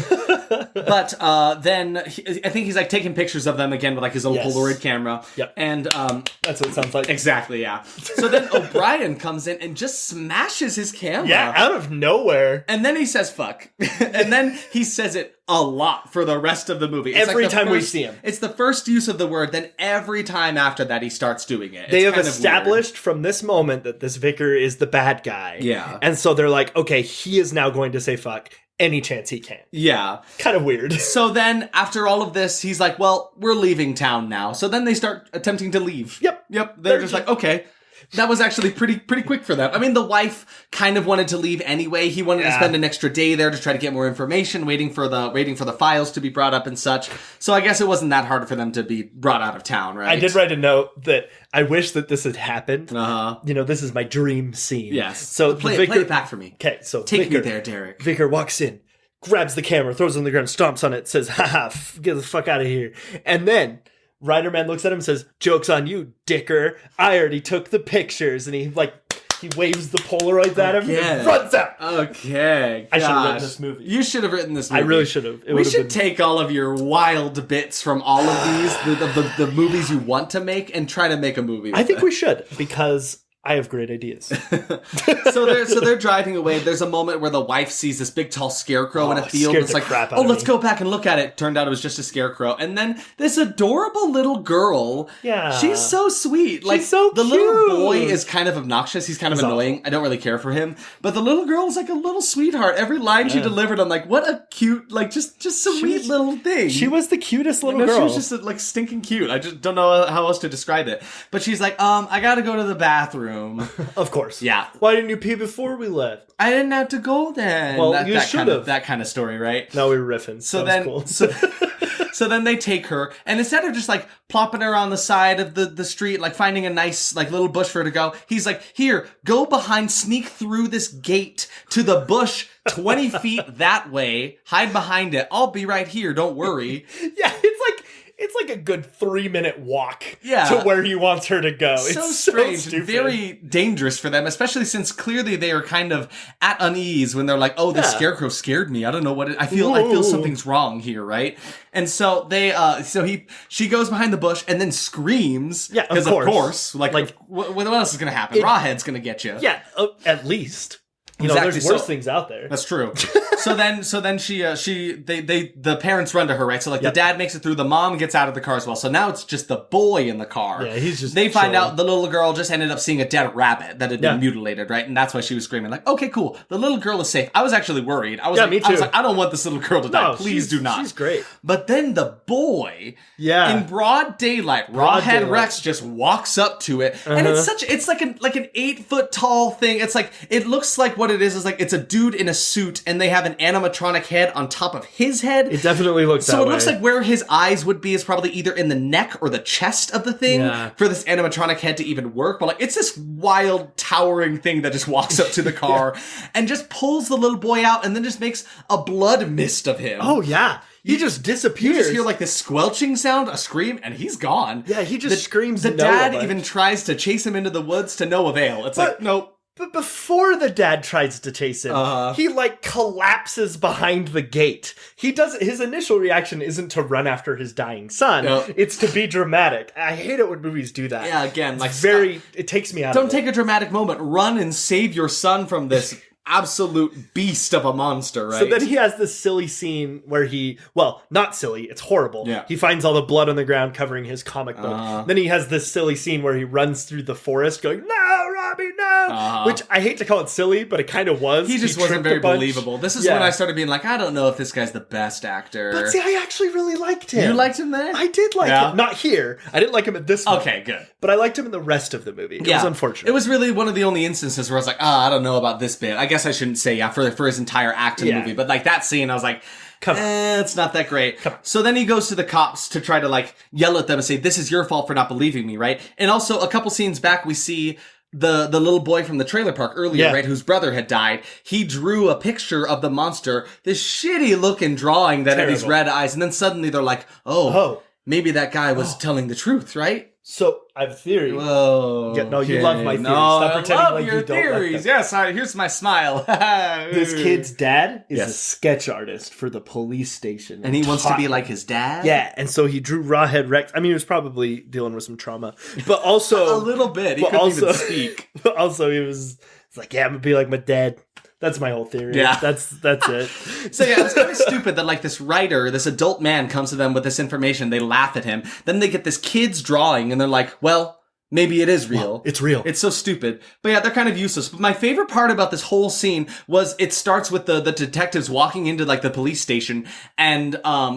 But then I think he's like taking pictures of them again with like his old Polaroid camera.
Yep.
And
that's what it sounds like.
Exactly, yeah. So then O'Brien comes in and just smashes his camera.
Yeah, out of nowhere.
And then he says fuck. And then he says it a lot for the rest of the movie. It's
every time we see him.
It's the first use of the word, then every time after that he starts doing it.
They have established from this moment that this vicar is the bad guy.
Yeah.
And so they're like, okay, he is now going to say fuck any chance he can.
Yeah.
Kind of weird.
So then after all of this, he's like, well, we're leaving town now. So then they start attempting to leave.
Yep.
They're just like, okay. That was actually pretty quick for them. I mean, the wife kind of wanted to leave anyway. He wanted to spend an extra day there to try to get more information, waiting for the files to be brought up and such. So I guess it wasn't that hard for them to be brought out of town, right?
I did write a note that I wish that this had happened. This is my dream scene.
Yes.
So
play it back for me.
Okay, so
take me there, Derek.
Vicar walks in, grabs the camera, throws it on the ground, stomps on it, says, haha, get the fuck out of here. And then Writer Man looks at him and says, joke's on you, dicker. I already took the pictures. And he He waves the Polaroids at him and runs out.
Okay.
I should have written this movie.
You should have written this movie.
I really should have.
We should take all of your wild bits from all of these, the movies you want to make, and try to make a movie.
I think we should, because I have great ideas.
So they're driving away. There's a moment where the wife sees this big tall scarecrow in a field.
And
it's like, let's go back and look at it. Turned out it was just a scarecrow. And then this adorable little girl.
Yeah.
She's so sweet. Like,
so
the
cute.
little boy is kind of obnoxious. He's kind of annoying.
Awful.
I don't really care for him. But the little girl is like a little sweetheart. Every line she delivered, I'm like, what a cute, like, just sweet little thing.
She was the cutest little girl.
She was just like stinking cute. I just don't know how else to describe it. But she's like, I gotta go to the bathroom.
Of course.
Yeah.
Why didn't you pee before we left?
I didn't have to go then.
Well, you should have.
That kind of story, right?
No, we were riffing.
So
that
then,
was cool.
so then they take her, and instead of just like plopping her on the side of the street, like finding a nice like little bush for her to go, he's like, here, go behind, sneak through this gate to the bush 20 feet that way, hide behind it. I'll be right here. Don't worry.
Yeah, it's like a good 3-minute walk
to
where he wants her to go.
So
it's
strange,
so stupid.
Very dangerous for them, especially since clearly they are kind of at unease when they're like, "Oh, this scarecrow scared me. I don't know what I feel something's wrong here, right?" And so she goes behind the bush and then screams.
Yeah,
because of course, like what else is going to happen? Rawhead's going to get you.
Yeah, at least. You know,
Exactly.
there's worse things out there.
That's true. So then the parents run to her, right? So like the dad makes it through, the mom gets out of the car as well. So now it's just the boy in the car.
Yeah, he's just
They find out the little girl just ended up seeing a dead rabbit that had been mutilated, right? And that's why she was screaming like, okay, cool. The little girl is safe. I was actually worried. I was
me too.
I was like, I don't want this little girl to die. Please do not.
She's great.
But then the boy, in broad daylight, Rawhead Rex just walks up to it, and it's like an 8-foot tall thing. It's like, it looks like what it is like it's a dude in a suit, and they have an animatronic head on top of his head.
It definitely looks that way.
So it looks like where his eyes would be is probably either in the neck or the chest of the thing for this animatronic head to even work. But like, it's this wild, towering thing that just walks up to the car and just pulls the little boy out, and then just makes a blood mist of him.
Oh yeah. He just disappears.
You just hear like this squelching sound, a scream, and he's gone.
Yeah, he just screams.
The dad even tries to chase him into the woods to no avail. It's like, nope.
But before the dad tries to chase him, he like collapses behind the gate. His initial reaction isn't to run after his dying son. It's to be dramatic. I hate it when movies do that.
Yeah, again, like
it takes me out of it.
Don't take a dramatic moment. Run and save your son from this absolute beast of a monster, right?
So then he has this silly scene where not silly, it's horrible.
Yeah.
He finds all the blood on the ground covering his comic book. Then he has this silly scene where he runs through the forest going, no, Robbie, no! Which I hate to call it silly, but it kind of was.
He just wasn't very believable. This is when I started being like, I don't know if this guy's the best actor.
But see, I actually really liked him.
You liked him there?
I did like him. Not here. I didn't like him at this movie.
Okay, good.
But I liked him in the rest of the movie. It was unfortunate.
It was really one of the only instances where I was like, I don't know about this bit. I guess I shouldn't say for his entire act in the movie. But like that scene, I was like, it's not that great. So then he goes to the cops to try to like yell at them and say, this is your fault for not believing me, right? And also a couple scenes back, we see the little boy from the trailer park earlier, right, whose brother had died. He drew a picture of the monster, this shitty looking drawing that had these red eyes, and then suddenly they're like, maybe that guy was telling the truth, right?
So I have a theory.
Whoa.
You love my theories. Stop pretending
I love
like
your
you don't
theories.
like them.
Yes, here's my smile.
This kid's dad is a sketch artist for the police station.
And he wants to be like his dad?
Yeah, and so he drew Rawhead Rex. I mean, he was probably dealing with some trauma. But also...
a little bit. He couldn't even speak.
But also he was like, I'm going to be like my dad. That's my whole theory.
Yeah.
That's it.
So yeah, it's kind of stupid that like this writer, this adult man comes to them with this information. They laugh at him. Then they get this kid's drawing and they're like, well, maybe it is real.
Well, it's real.
It's so stupid. But yeah, they're kind of useless. But my favorite part about this whole scene was it starts with the detectives walking into like the police station and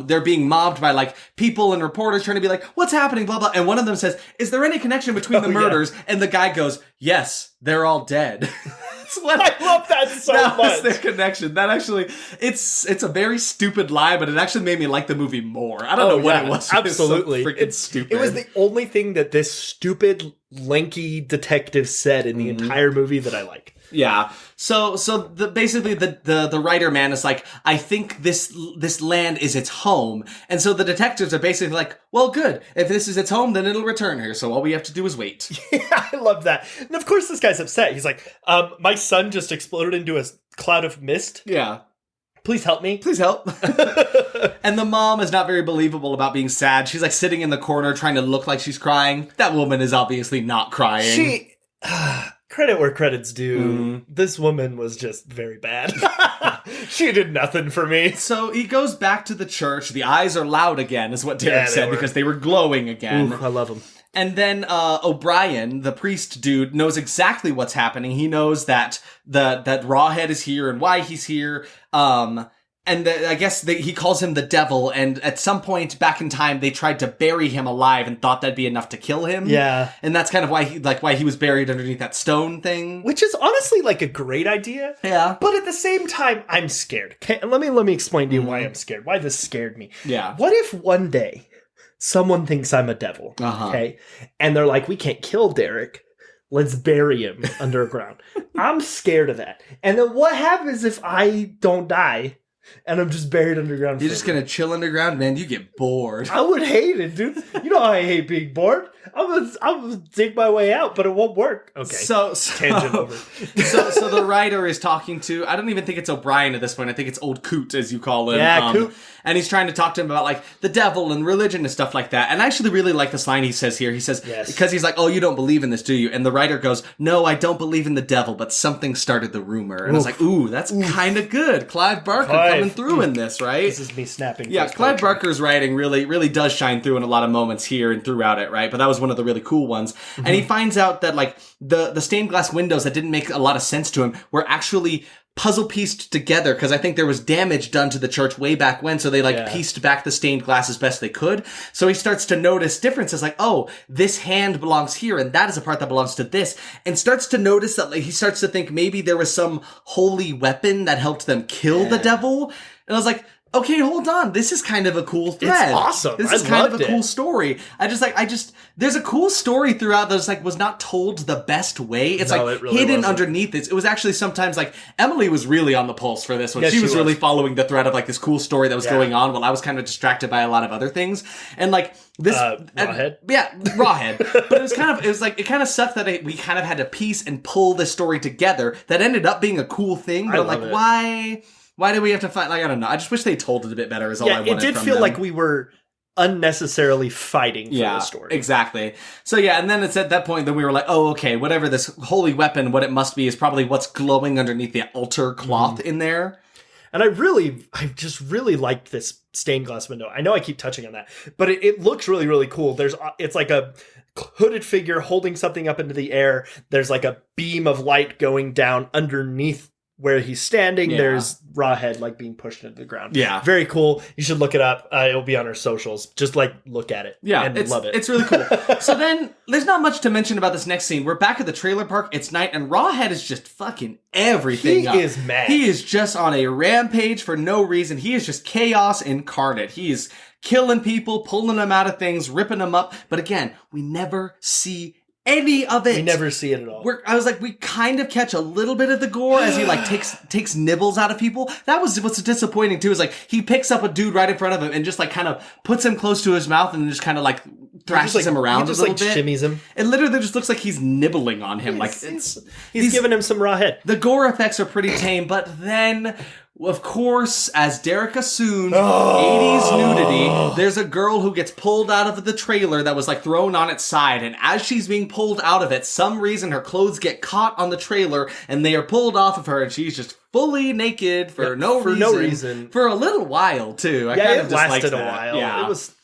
they're being mobbed by like people and reporters trying to be like, what's happening, blah, blah. And one of them says, is there any connection between the murders? And the guy goes, yes, they're all dead.
I love that so much.
That was their connection. That actually, it's a very stupid lie, but it actually made me like the movie more. I don't know what it was.
Absolutely.
It was so freaking stupid.
It was the only thing that this stupid lanky detective said in the entire movie that I like.
Yeah. So basically the writer man is like, I think this land is its home. And so the detectives are basically like, well, good. If this is its home, then it'll return here. So all we have to do is wait.
Yeah, I love that. And of course this guy's upset. He's like, my son just exploded into a cloud of mist.
Yeah.
Please help me.
Please help. And the mom is not very believable about being sad. She's like sitting in the corner trying to look like she's crying. That woman is obviously not crying.
Credit where credit's due. This woman was just very bad. She did nothing for me.
So he goes back to the church. The eyes are loud again, is what Derek said, because they were glowing again.
Ooh, I love them.
And then O'Brien, the priest dude, knows exactly what's happening. He knows that that Rawhead is here and why he's here. And I guess he calls him the devil, and at some point back in time, they tried to bury him alive and thought that'd be enough to kill him.
Yeah.
And that's kind of why he was buried underneath that stone thing.
Which is honestly like a great idea.
Yeah.
But at the same time, I'm scared. Okay, let me explain to you why I'm scared. Why this scared me.
Yeah.
What if one day someone thinks I'm a devil, okay? And they're like, we can't kill Derek. Let's bury him underground. I'm scared of that. And then what happens if I don't die? And I'm just buried underground.
You're just gonna chill underground, man. You get bored.
I would hate it, dude. You know how I hate being bored. I'm gonna dig my way out, but it won't work. Okay.
So
tangent over.
so the writer is talking to, I don't even think it's O'Brien at this point. I think it's old Coot, as you call him.
Yeah, Coot.
And he's trying to talk to him about like the devil and religion and stuff like that. And I actually really like this line he says here. He says, because he's like, oh, you don't believe in this, do you? And the writer goes, no, I don't believe in the devil, but something started the rumor. And I was like, ooh, that's kind of good. Clive Barker coming through in this, right?
This is me snapping.
Yeah, Clive Barker's writing really does shine through in a lot of moments here and throughout it, right? But that was one of the really cool ones. And he finds out that like the stained glass windows that didn't make a lot of sense to him were actually puzzle pieced together, because I think there was damage done to the church way back when, so they pieced back the stained glass as best they could. So he starts to notice differences, like, oh, this hand belongs here, and that is a part that belongs to this, and starts to notice that he starts to think maybe there was some holy weapon that helped them kill the devil. And I was like, okay, hold on. This is kind of a cool thread.
It's awesome.
This is kind of a cool story. There's a cool story throughout that was not told the best way. It's it really hidden underneath it. It was actually sometimes Emily was really on the pulse for this one. She was really following the thread of this cool story that was going on while I was kind of distracted by a lot of other things. And this
Rawhead.
Rawhead. But it kind of sucked that we kind of had to piece and pull this story together that ended up being a cool thing. But why? Why do we have to fight? I don't know. I just wish they told it a bit better is all I wanted from them.
It did feel like we were unnecessarily fighting for the story.
Exactly. So and then it's at that point that we were like, oh, okay, whatever this holy weapon, what it must be is probably what's glowing underneath the altar cloth in there.
And I just really liked this stained glass window. I know I keep touching on that, but it looks really, really cool. It's like a hooded figure holding something up into the air. There's like a beam of light going down underneath where he's standing. There's Rawhead being pushed into the ground. Yeah. Very cool. You should look it up. It'll be on our socials. Just look at it. Yeah. And love it.
It's really cool. So then there's not much to mention about this next scene. We're back at the trailer park. It's night and Rawhead is just fucking everything up.
He is mad.
He is just on a rampage for no reason. He is just chaos incarnate. He is killing people, pulling them out of things, ripping them up. But again, we never see any of it.
We never see it at all.
I was we kind of catch a little bit of the gore as he takes nibbles out of people. That was what's disappointing too, is he picks up a dude right in front of him and just kind of puts him close to his mouth and just kind of thrashes him around a little bit.
Shimmies him.
It literally just looks like he's nibbling on him.
He's giving him some Rawhead.
The gore effects are pretty tame, but then, of course, as Derek assumed, 80s nudity, there's a girl who gets pulled out of the trailer that was thrown on its side, and as she's being pulled out of it, some reason her clothes get caught on the trailer, and they are pulled off of her, and she's just fully naked for no reason. For a little while, too.
It lasted a while. Yeah. It was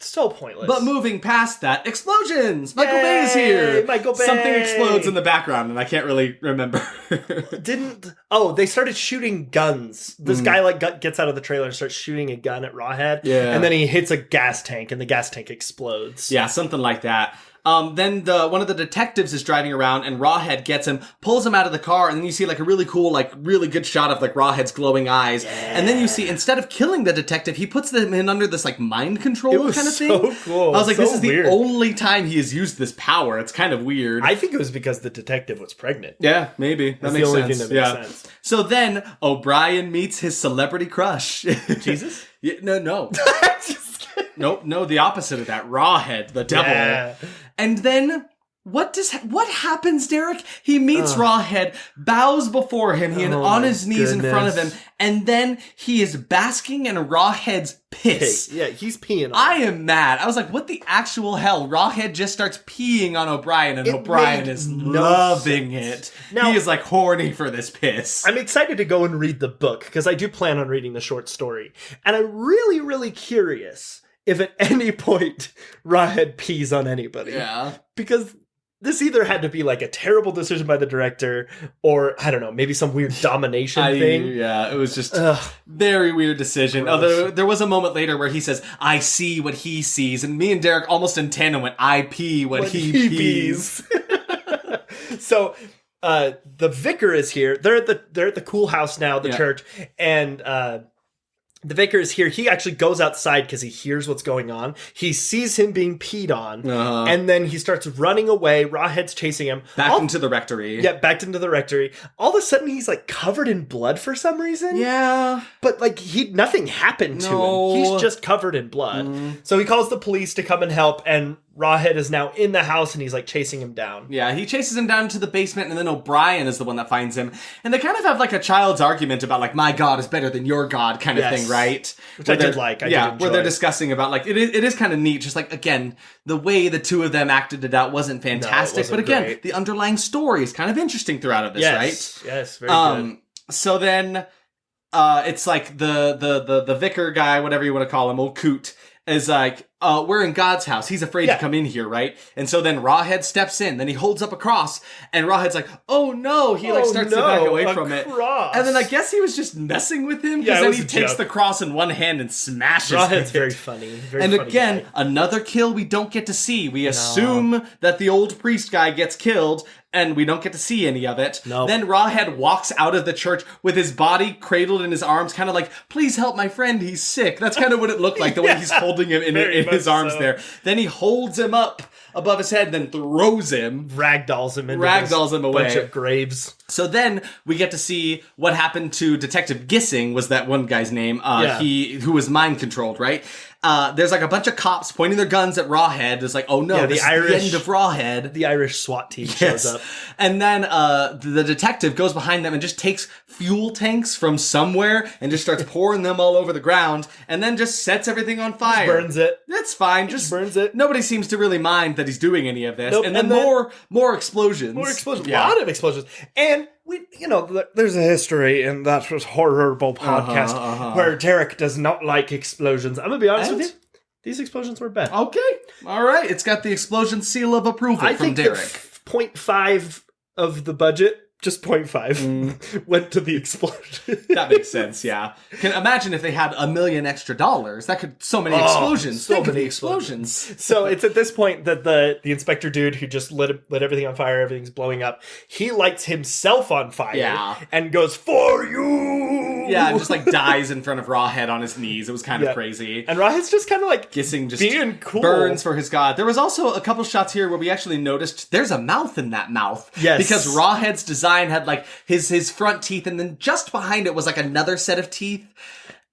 so pointless.
But moving past that, explosions! Michael Bay is here!
Michael Bay!
Something explodes in the background, and I can't really remember.
They started shooting guns. This guy gets out of the trailer and starts shooting a gun at Rawhead.
Yeah.
And then he hits a gas tank, and the gas tank explodes.
Yeah, something like that. Then one of the detectives is driving around, and Rawhead gets him, pulls him out of the car, and then you see like a really cool, like really good shot of like Rawhead's glowing eyes. Yeah. And then you see, instead of killing the detective, he puts them in under this like mind control kind of thing.
So cool.
I was like,
so
this is
weird.
The only time he has used this power. It's kind of weird.
I think it was because the detective was pregnant.
Yeah, maybe. That makes
the only
sense.
thing that makes sense.
So then O'Brien meets his celebrity crush.
Jesus?
Yeah, no. Nope, no, the opposite of that. Rawhead, the devil. Yeah. And then what happens, Derek? He meets Rawhead, bows before him, on his knees in front of him, and then he is basking in Rawhead's piss.
Yeah, he's peeing on
I am mad. I was like, what the actual hell? Rawhead just starts peeing on O'Brien, and O'Brien is loving it. Now, he is like horny for this piss.
I'm excited to go and read the book, because I do plan on reading the short story. And I'm really, really curious if at any point Rawhead pees on anybody.
Yeah.
Because this either had to be like a terrible decision by the director, or I don't know, maybe some weird domination thing.
Yeah, it was just very weird decision.
Gross.
Although there was a moment later where he says, "I see what he sees," and me and Derek almost in tandem went, "I pee what he pees."
So the vicar is here. They're at the cool house now, the church, and the vicar is here. He actually goes outside because he hears what's going on. He sees him being peed on, and then he starts running away. Rawhead's chasing him.
Back into the rectory.
Yeah, back into the rectory. All of a sudden, he's like covered in blood for some reason.
Yeah.
But like nothing happened to him. He's just covered in blood. So he calls the police to come and help, and Rawhead is now in the house, and he's like chasing him down.
Yeah, he chases him down to the basement, and then O'Brien is the one that finds him. And they kind of have like a child's argument about like, my God is better than your God kind of thing, right?
Which I did like. I did enjoy.
Where they're discussing about like, it is kind of neat. Just like, again, the way the two of them acted it out wasn't fantastic.
No, it wasn't
but again,
great.
The underlying story is kind of interesting throughout of this, right?
Yes, very good.
So then it's like the vicar guy, whatever you want to call him, old Coot, is like, we're in God's house. He's afraid to come in here, right? And so then Rawhead steps in. Then he holds up a cross, and Rawhead's like, "Oh no!" He starts to back away from it. And then I guess he was just messing with him, because then he takes the cross in one hand and smashes
Rawhead's
it.
very funny.
And again, another kill we don't get to see. We assume that the old priest guy gets killed, and we don't get to see any of it.
No.
Then Rawhead walks out of the church with his body cradled in his arms, kind of like, "Please help my friend, he's sick." That's kind of what it looked like, the way he's holding him in his arms there. Then he holds him up above his head, then throws him.
Ragdolls him into
him away.
Bunch of graves.
So then we get to see what happened to Detective Gissing, was that one guy's name, who was mind controlled, right? There's like a bunch of cops pointing their guns at Rawhead. It's like, oh no, this is the end of Rawhead.
The Irish SWAT team shows up.
And then the detective goes behind them and just takes fuel tanks from somewhere and just starts pouring them all over the ground, and then just sets everything on fire.
Just burns it.
That's fine. Just
burns it.
Nobody seems to really mind that he's doing any of this.
Nope.
And then more explosions.
More explosions. A lot of explosions. And there's a history in that Horrorble podcast where Derek does not like explosions. I'm gonna be honest with you. These explosions were bad.
Okay. All right. It's got the explosion seal of approval from Derek.
0.5 of the budget, just 0.5, went to the explosion.
That makes sense, yeah. Imagine if they had $1 million extra. That could, so many explosions.
So many explosions. So it's at this point that the inspector dude who just lit everything on fire, everything's blowing up, he lights himself on fire and goes, "For you!"
Yeah, and just like dies in front of Rawhead on his knees. It was kind of crazy.
And Rawhead's just kind of like
Gissing, just
being cool.
Burns for his god. There was also a couple shots here where we actually noticed there's a mouth in that mouth.
Yes.
Because Rawhead's design had like his front teeth, and then just behind it was like another set of teeth.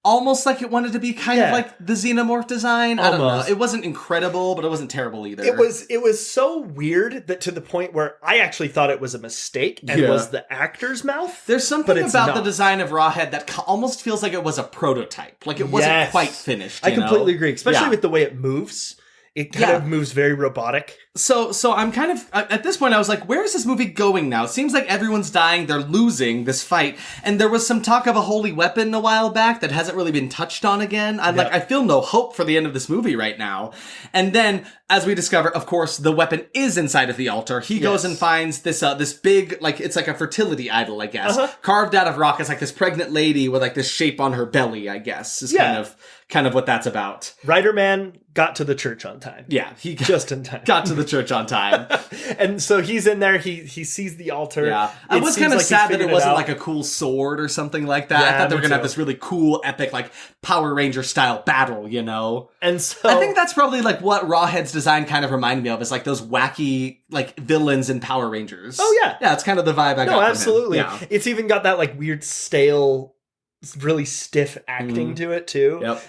Almost like it wanted to be kind of like the xenomorph design. I don't know. It wasn't incredible, but it wasn't terrible either.
It was so weird that to the point where I actually thought it was a mistake and was the actor's mouth.
There's something about the design of Rawhead that almost feels like it was a prototype. Like it wasn't quite finished.
I completely agree, especially with the way it moves. It kind of moves very robotic.
So I'm kind of, at this point I was like, where is this movie going now? It seems like everyone's dying, they're losing this fight, and there was some talk of a holy weapon a while back that hasn't really been touched on again. I'm like, I feel no hope for the end of this movie right now. And then, as we discover, of course, the weapon is inside of the altar. He goes and finds this big, like, it's like a fertility idol, I guess, carved out of rock. It's like this pregnant lady with like this shape on her belly, I guess, is kind of what that's about.
Writer Man got to the church on time.
Yeah, he
just in time.
Got to the church on time.
And so he's in there. He sees the altar.
Yeah, I was kind of sad that it wasn't like a cool sword or something like that.
Yeah,
I thought they were gonna have this really cool, epic, like Power Ranger style battle, you know.
And so
I think that's probably like what Rawhead's design kind of reminded me of, is like those wacky like villains in Power Rangers.
Oh yeah,
yeah, it's kind of the vibe I got. No,
absolutely.
Yeah.
It's even got that like weird stale, really stiff acting to it too.
Yep.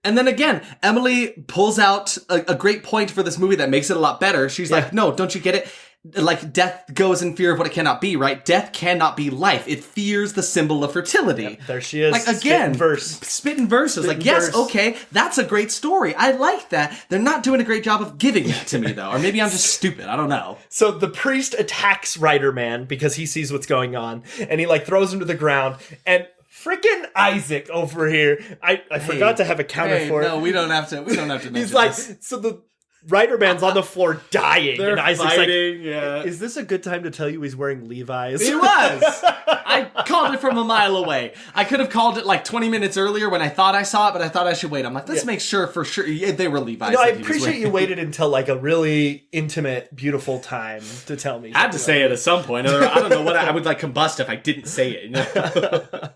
And then again, Emily pulls out a great point for this movie that makes it a lot better. She's like, no, don't you get it? Like, death goes in fear of what it cannot be, right? Death cannot be life. It fears the symbol of fertility.
Yep, there she is.
Like, again, spitting verses. Like, yes, okay, that's a great story. I like that. They're not doing a great job of giving it to me, though. Or maybe I'm just stupid. I don't know.
So the priest attacks Rider-Man because he sees what's going on. And he, like, throws him to the ground. And freaking Isaac over here. I forgot to have a counter for it.
No, we don't have to mention
He's like,
this.
so the Rider-Man's on the floor dying.
They're
and Isaac's
fighting,
like,
yeah.
Is this a good time to tell you he's wearing Levi's?
He was! I called it from a mile away. I could have called it like 20 minutes earlier when I thought I saw it, but I thought I should wait. I'm like, let's make sure for sure they were Levi's.
I appreciate you waited until like a really intimate, beautiful time to tell me.
I had to say it at some point. I don't know what I would like combust if I didn't say it. You know?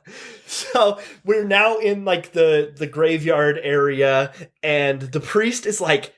So we're now in like the graveyard area, and the priest is like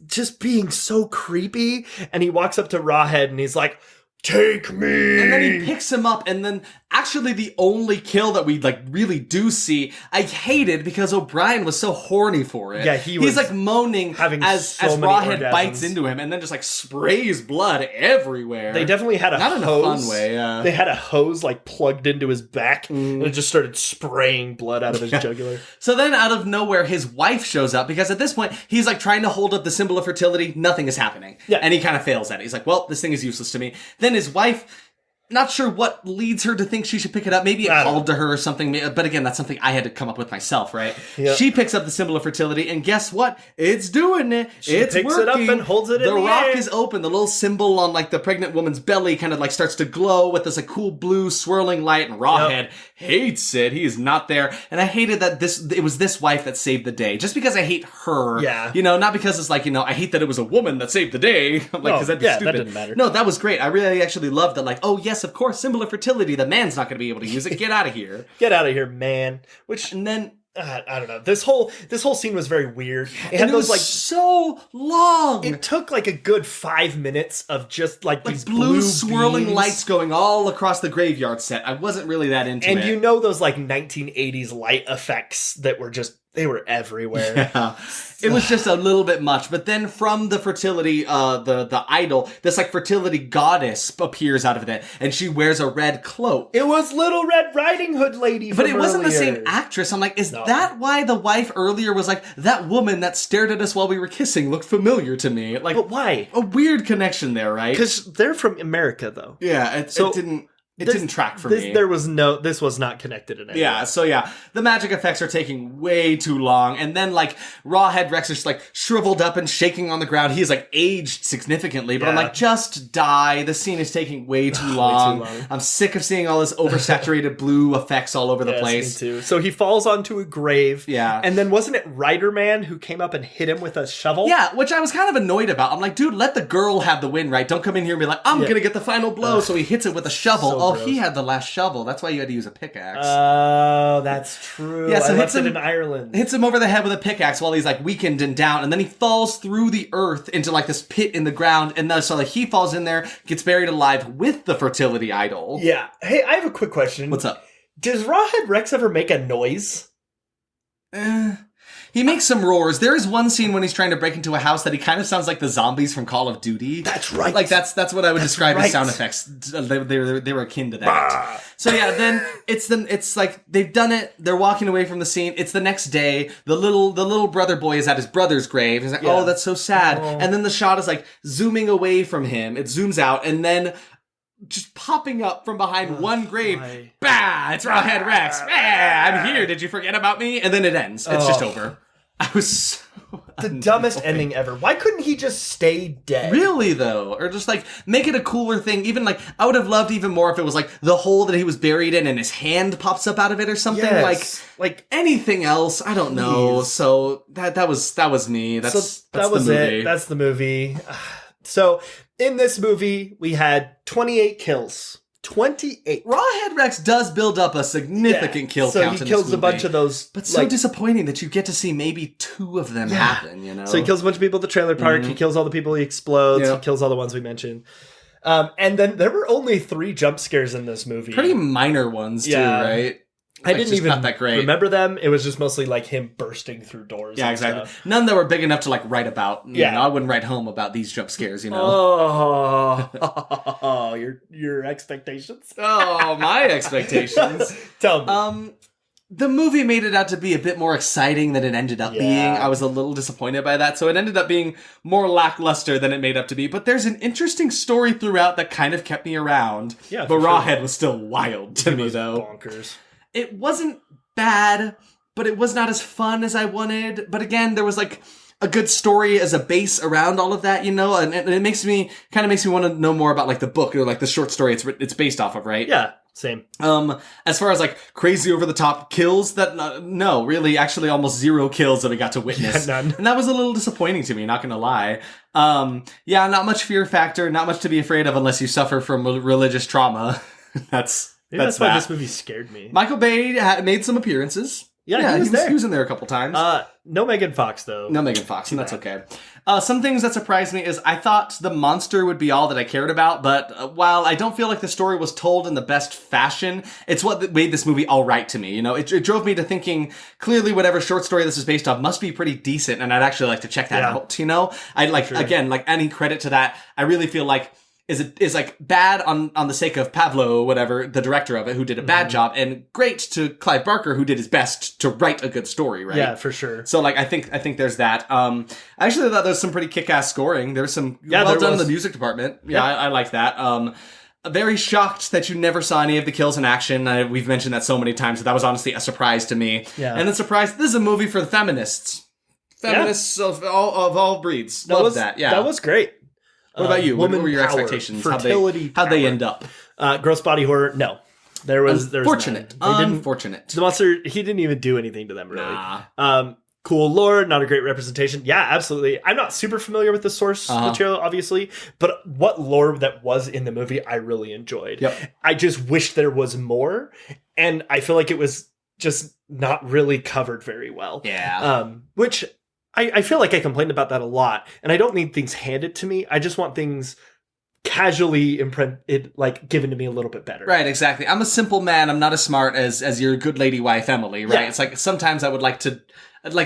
just being so creepy, and he walks up to Rawhead and he's like, take me.
And then he picks him up, and then actually the only kill that we like really do see, I hated because O'Brien was so horny for it.
Yeah, he's
like moaning as Rawhead bites into him, and then just like sprays blood everywhere.
They definitely had a
not
hose.
In a fun way. Yeah.
They had a hose like plugged into his back, and it just started spraying blood out of his jugular.
So then, out of nowhere, his wife shows up because at this point he's like trying to hold up the symbol of fertility. Nothing is happening. Yeah, and he kind of fails at it. He's like, "Well, this thing is useless to me." Then his wife, not sure what leads her to think she should pick it up. Maybe it called to her or something. But again, that's something I had to come up with myself, right? Yep. She picks up the symbol of fertility, and guess what? It's doing it. It's
picks
working.
It up and holds it in the
rock
air.
is open. The little symbol on like the pregnant woman's belly kind of like starts to glow with this like cool blue swirling light, and Rawhead hates it. He is not there. And I hated that it was this wife that saved the day. Just because I hate her.
Yeah.
You know, not because it's like, you know, I hate that it was a woman that saved the day. Like, because that'd be stupid.
That didn't matter.
No, that was great. I really actually loved that. Like, oh yes, of course, symbol of fertility. The man's not going to be able to use it. Get out of here.
Get out of here, man.
And then
I don't know. This whole scene was very weird. It had
those like so long.
It took like a good 5 minutes of just like these
blue swirling
beams.
lights going all across the graveyard set. I wasn't really that into it.
And you know those like 1980s light effects that were just they were everywhere.
Yeah. It was just a little bit much. But then from the fertility, the idol, this like fertility goddess appears out of it, and she wears a red cloak.
It was Little Red Riding Hood lady.
But it wasn't the same actress. I'm like, is that why the wife earlier was like, that woman that stared at us while we were kissing looked familiar to me? Like,
but why?
A weird connection there, right?
Because they're from America, though.
Yeah, it didn't track for me.
This was not connected in any way.
Yeah, so yeah, the magic effects are taking way too long, and then like Rawhead Rex is like shriveled up and shaking on the ground. He's like aged significantly, but I'm like, just die. The scene is taking way too long. I'm sick of seeing all this oversaturated blue effects all over the place.
Me too. So he falls onto a grave.
Yeah.
And then wasn't it Rider-Man who came up and hit him with a shovel?
Yeah, which I was kind of annoyed about. I'm like, dude, let the girl have the win, right? Don't come in here and be like, I'm gonna get the final blow. So he hits it with a shovel.
Gross.
He had the last shovel. That's why you had to use a pickaxe.
Oh, that's true.
Yeah, so
hits him in Ireland.
Hits him over the head with a pickaxe while he's like weakened and down, and then he falls through the earth into like this pit in the ground, and then so like he falls in there, gets buried alive with the fertility idol.
Yeah. Hey, I have a quick question.
What's up?
Does Rawhead Rex ever make a noise?
He makes some roars. There is one scene when he's trying to break into a house that he kind of sounds like the zombies from Call of Duty.
That's right.
Like that's what I would describe as sound effects. They were akin to that. Bah. So yeah, then it's like they've done it. They're walking away from the scene. It's the next day. The little brother boy is at his brother's grave. He's like, oh, that's so sad. Oh. And then the shot is like zooming away from him. It zooms out, and then just popping up from behind one grave. Bah! It's Rawhead Rex. Bah! I'm here. Did you forget about me? And then it ends. It's just over. I was so
the dumbest ending ever. Why couldn't he just stay dead?
Really, though? Or just, like, make it a cooler thing. Even, like, I would have loved even more if it was, like, the hole that he was buried in and his hand pops up out of it or something.
Yes.
Like anything else. I don't know. So, that was me. That's the movie.
That's the movie. So in this movie, we had 28 kills. 28.
Rawhead Rex does build up a significant kill count in this movie.
So he kills a bunch of those.
But so disappointing that you get to see maybe 2 of them happen, you know?
So he kills a bunch of people at the trailer park. He kills all the people he explodes. He kills all the ones we mentioned. And then there were only 3 jump scares in this movie.
Pretty minor ones, too, right?
I didn't even
not that great.
remember them. It was just mostly like him bursting through doors.
Yeah, exactly.
Stuff.
None that were big enough to like write about. You know, I wouldn't write home about these jump scares, you know.
Oh, your expectations.
Oh, my expectations.
Tell me.
The movie made it out to be a bit more exciting than it ended up being. I was a little disappointed by that. So it ended up being more lackluster than it made up to be. But there's an interesting story throughout that kind of kept me around. Yeah, but Rawhead was still wild to me, though.
Bonkers.
It wasn't bad, but it was not as fun as I wanted. But again, there was like a good story as a base around all of that, you know? And it makes me want to know more about like the book or like the short story it's based off of, right?
Yeah. Same.
As far as like crazy over the top kills, no, really, actually almost 0 kills that we got to witness.
Yeah, none.
And that was a little disappointing to me, not gonna lie. Not much fear factor, not much to be afraid of unless you suffer from religious trauma. That's
why this movie scared me.
Michael Bay made some appearances.
Yeah,
he was in there a couple times.
No Megan Fox, though.
No Megan Fox, and that's okay. Some things that surprised me is I thought the monster would be all that I cared about, but while I don't feel like the story was told in the best fashion, it's what made this movie all right to me. You know, it drove me to thinking, clearly whatever short story this is based off must be pretty decent, and I'd actually like to check that out, you know? I'd like, again, like any credit to that, I really feel like is like bad on the sake of Pavlo, whatever, the director of it, who did a bad job, and great to Clive Barker, who did his best to write a good story, right?
Yeah, for sure.
So like I think there's that. I actually thought there was some pretty kick-ass scoring. There was some well done in the music department. Yeah, I like that. Very shocked that you never saw any of the kills in action. We've mentioned that so many times, that was honestly a surprise to me. Yeah. And then surprised, this is a movie for the feminists. Feminists of all breeds. Love that. Yeah.
That was great.
What about you? What were your expectations?
Fertility.
How'd they end up?
Gross body horror. No, there was
unfortunate. Unfortunate.
The monster. He didn't even do anything to them really.
Nah.
Cool lore, not a great representation. Yeah, absolutely. I'm not super familiar with the source material, obviously, but what lore that was in the movie, I really enjoyed.
Yep.
I just wish there was more, and I feel like it was just not really covered very well.
Yeah.
Which I feel like I complained about that a lot, and I don't need things handed to me. I just want things casually given to me a little bit better.
Right, exactly. I'm a simple man. I'm not as smart as your good lady wife, Emily, right? Yeah. It's like sometimes I would like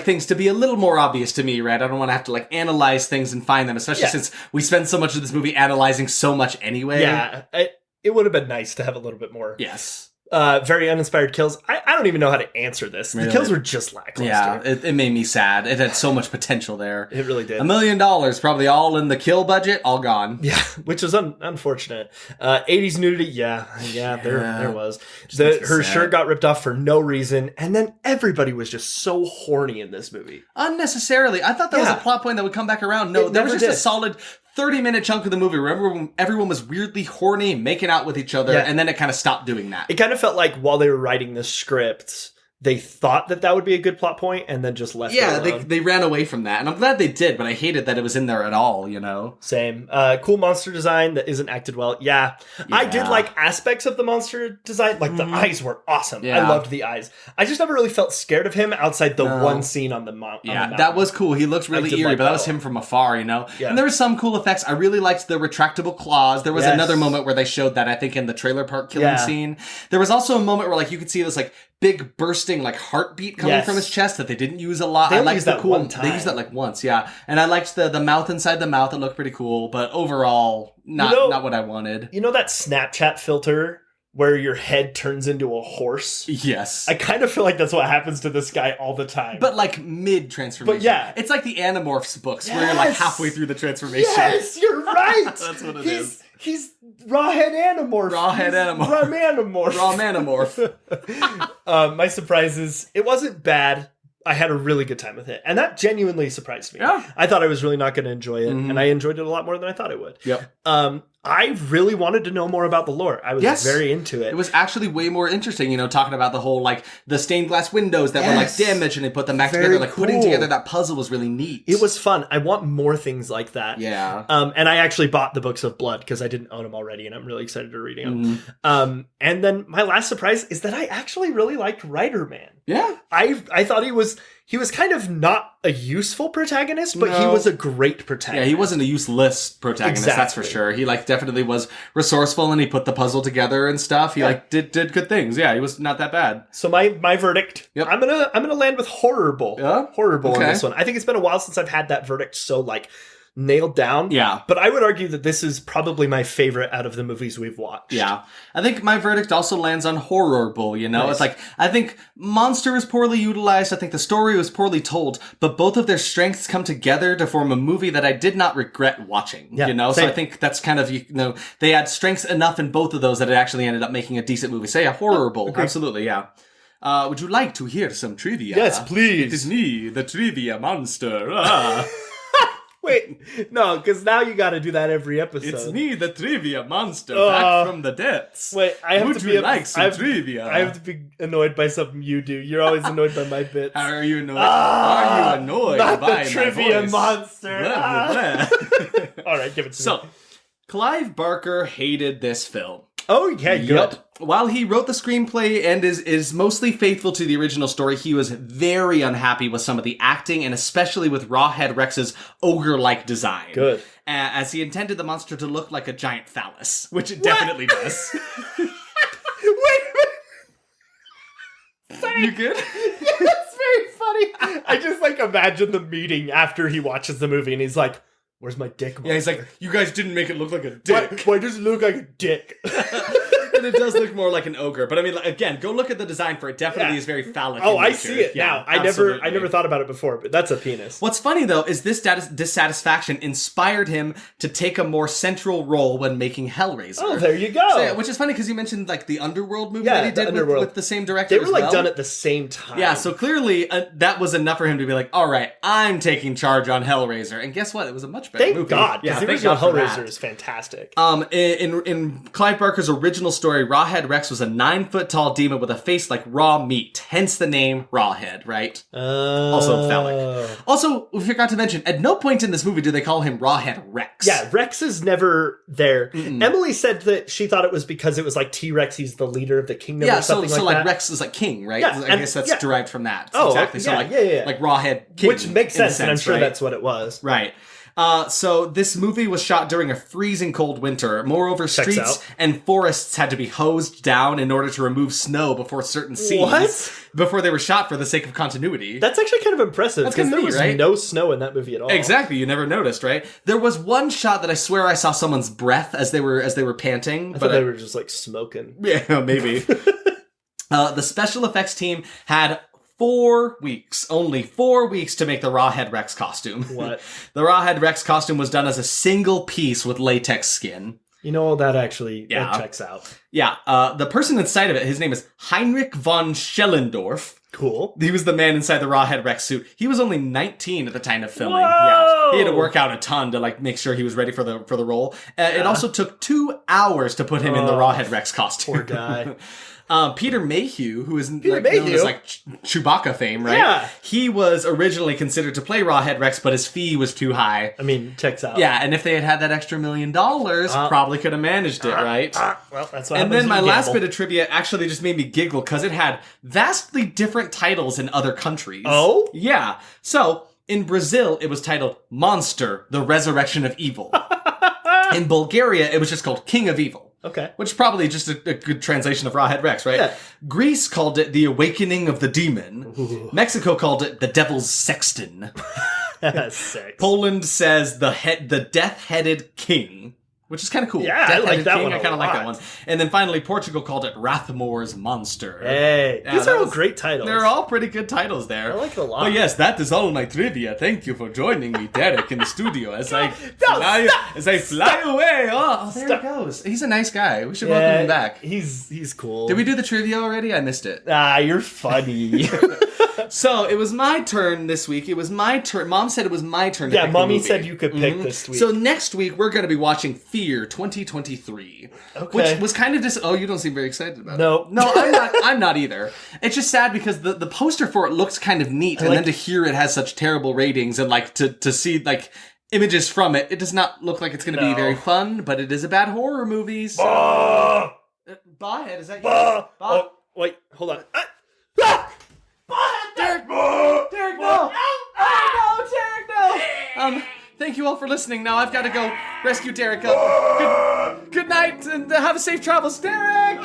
things to be a little more obvious to me, right? I don't want to have to like analyze things and find them, especially since we spend so much of this movie analyzing so much anyway.
Yeah, it would have been nice to have a little bit more.
Yes.
Very uninspired kills. I don't even know how to answer this. Really? The kills were just lackluster.
Yeah, it made me sad. It had so much potential there.
It really did.
$1 million, probably all in the kill budget, all gone.
Yeah, which is unfortunate. 80s nudity, there was. Her shirt got ripped off for no reason, and then everybody was just so horny in this movie.
Unnecessarily. I thought that was a plot point that would come back around. No, there was just a solid 30-minute chunk of the movie where everyone was weirdly horny, making out with each other, and then it kind of stopped doing that.
It kind of felt like while they were writing the script, they thought that would be a good plot point and then just left it alone.
Yeah, they ran away from that. And I'm glad they did, but I hated that it was in there at all, you know?
Same. Cool monster design that isn't acted well. Yeah. I did like aspects of the monster design. Like the eyes were awesome. Yeah. I loved the eyes. I just never really felt scared of him outside the one scene on the mountain.
Yeah, that was cool. He looked really eerie, but that was him from afar, you know? Yeah. And there were some cool effects. I really liked the retractable claws. There was another moment where they showed that, I think, in the trailer park killing scene. There was also a moment where like you could see this like big bursting like heartbeat coming from his chest that they didn't use a lot. I liked that one time. They used that like once, and I liked the mouth inside the mouth. It looked pretty cool, but overall, not what I wanted.
You know that Snapchat filter where your head turns into a horse?
Yes.
I kind of feel like that's what happens to this guy all the time.
But like mid-transformation.
But yeah.
It's like the Animorphs books where you're like halfway through the transformation.
Yes, you're right!
That's what it is.
He's Rawhead Animorph.
Rawhead Animorph. Raw Manamorph.
My surprise is it wasn't bad. I had a really good time with it. And that genuinely surprised me.
Yeah.
I thought I was really not going to enjoy it. And I enjoyed it a lot more than I thought I would.
Yep.
I really wanted to know more about the lore. I was very into it.
It was actually way more interesting, talking about the whole, the stained glass windows that were, damaged, and they put them back together. Cool. Putting together that puzzle was really neat.
It was fun. I want more things like that.
Yeah.
And I actually bought the Books of Blood because I didn't own them already, and I'm really excited to reading them. And then my last surprise is that I actually really liked Rider Man.
Yeah.
I thought he was kind of not a useful protagonist, but he was a great protagonist.
Yeah, he wasn't a useless protagonist, that's for sure. He definitely was resourceful, and he put the puzzle together and stuff. He did good things. Yeah, he was not that bad.
So my verdict, I'm gonna land with Horrorble.
Yeah?
Horrorble on this one. I think it's been a while since I've had that verdict so nailed down.
Yeah.
But I would argue that this is probably my favorite out of the movies we've watched.
Yeah. I think my verdict also lands on Horrorble, Nice. It's I think Monster is poorly utilized. I think the story was poorly told, but both of their strengths come together to form a movie that I did not regret watching,
Same.
So I think that's kind of, they had strengths enough in both of those that it actually ended up making a decent movie. Say a Horrorble. Absolutely, yeah. Would you like to hear some trivia?
Yes, please.
It is me, the trivia monster.
Wait, no, because now you got to do that every episode.
It's me, the trivia monster, back from the depths.
Wait, I have to be
like some trivia?
I have to be annoyed by something you do. You're always annoyed by my bits.
How are you annoyed? Are you annoyed
not
by
the trivia
my voice?
monster?
Blah, blah, blah.
All right, give it to me.
So, Clive Barker hated this film.
Oh, yeah, good.
Yep. While he wrote the screenplay and is mostly faithful to the original story, he was very unhappy with some of the acting, and especially with Rawhead Rex's ogre-like design.
Good.
As he intended the monster to look like a giant phallus, which it definitely does.
Wait.
You good?
That's very funny. I just imagine the meeting after he watches the movie and he's like, where's my dick monster?
Yeah, he's like, you guys didn't make it look like a dick.
Why does it look like a dick?
And it does look more like an ogre. But I mean, again, go look at the design for it. Definitely is very phallic.
Oh, I see it now. I never thought about it before, but that's a penis.
What's funny though is this dissatisfaction inspired him to take a more central role when making Hellraiser.
Oh, there you go.
So, yeah, which is funny because you mentioned the Underworld movie that he did with the same director.
They were done at the same time.
Yeah, so clearly that was enough for him to be like, all right, I'm taking charge on Hellraiser. And guess what? It was a much better movie.
Thank God, because the original Hellraiser is fantastic.
In Clive Barker's original story, Rawhead Rex was a 9-foot-tall demon with a face like raw meat, hence the name Rawhead, right? Also phallic. Also, we forgot to mention, at no point in this movie do they call him Rawhead Rex.
Yeah, Rex is never there. Emily said that she thought it was because it was T-Rex, he's the leader of the kingdom or something like that.
So Rex is king, right?
Yeah,
I guess that's derived from that.
Oh,
exactly. So like Rawhead king.
Which makes sense, and I'm sure that's what it was.
Right. So this movie was shot during a freezing cold winter. Moreover, streets and forests had to be hosed down in order to remove snow before certain scenes. Before they were shot for the sake of continuity.
That's actually kind of impressive because there was no snow in that movie at all.
Exactly, you never noticed, right? There was one shot that I swear I saw someone's breath as they were panting.
I thought they were just smoking.
Yeah, maybe. The special effects team had 4 weeks, only 4 weeks to make the Rawhead Rex costume.
What?
The Rawhead Rex costume was done as a single piece with latex skin.
That actually that checks out.
Yeah, the person inside of it, his name is Heinrich von Schellendorf.
Cool.
He was the man inside the Rawhead Rex suit. He was only 19 at the time of filming.
Whoa!
Yeah, he had to work out a ton to make sure he was ready for the role. It also took 2 hours to put him in the Rawhead Rex costume.
Poor guy.
Peter Mayhew, who is known as Chewbacca fame, right?
Yeah.
He was originally considered to play Rawhead Rex, but his fee was too high.
I mean, checks out.
Yeah, and if they had had that extra $1 million, probably could have managed it, right?
Well, that's what
And then my last bit of trivia actually just made me giggle because it had vastly different titles in other countries.
Oh?
Yeah. So, in Brazil, it was titled Monster, the Resurrection of Evil. In Bulgaria, it was just called King of Evil.
Okay.
Which is probably just a good translation of Rawhead Rex, right? Yeah. Greece called it The Awakening of the Demon. Ooh. Mexico called it The Devil's Sexton. Poland says the Death-Headed King. Which is kind of cool.
Yeah, I like that one.
I kind of like that one. And then finally, Portugal called it Rathmore's Monster.
Hey, these are all great titles.
They're all pretty good titles there.
I like it a lot.
But yes, that is all my trivia. Thank you for joining me, Derek, in the studio as I fly away. Oh, there he goes. He's a nice guy. We should welcome him back.
He's cool.
Did we do the trivia already? I missed it.
You're funny.
So it was my turn this week. It was my turn. Mom said it was my turn to pick the
Mommy
movie.
said you could pick this week.
So next week, we're going to be watching Fear 2023.
Okay.
Which was kind of oh, you don't seem very excited about it.
No,
I'm not either. It's just sad because the poster for it looks kind of neat, and then to hear it has such terrible ratings, and like to see like images from it, it does not look like it's going to be very fun. But it is a bad horror movie. So, Bawhead, is that you?
Oh, wait, hold on.
Derek, no! Derek, no! No, Derek, no! Thank you all for listening. Now I've got to go rescue Derek up. Good night, and have a safe travels, Derek!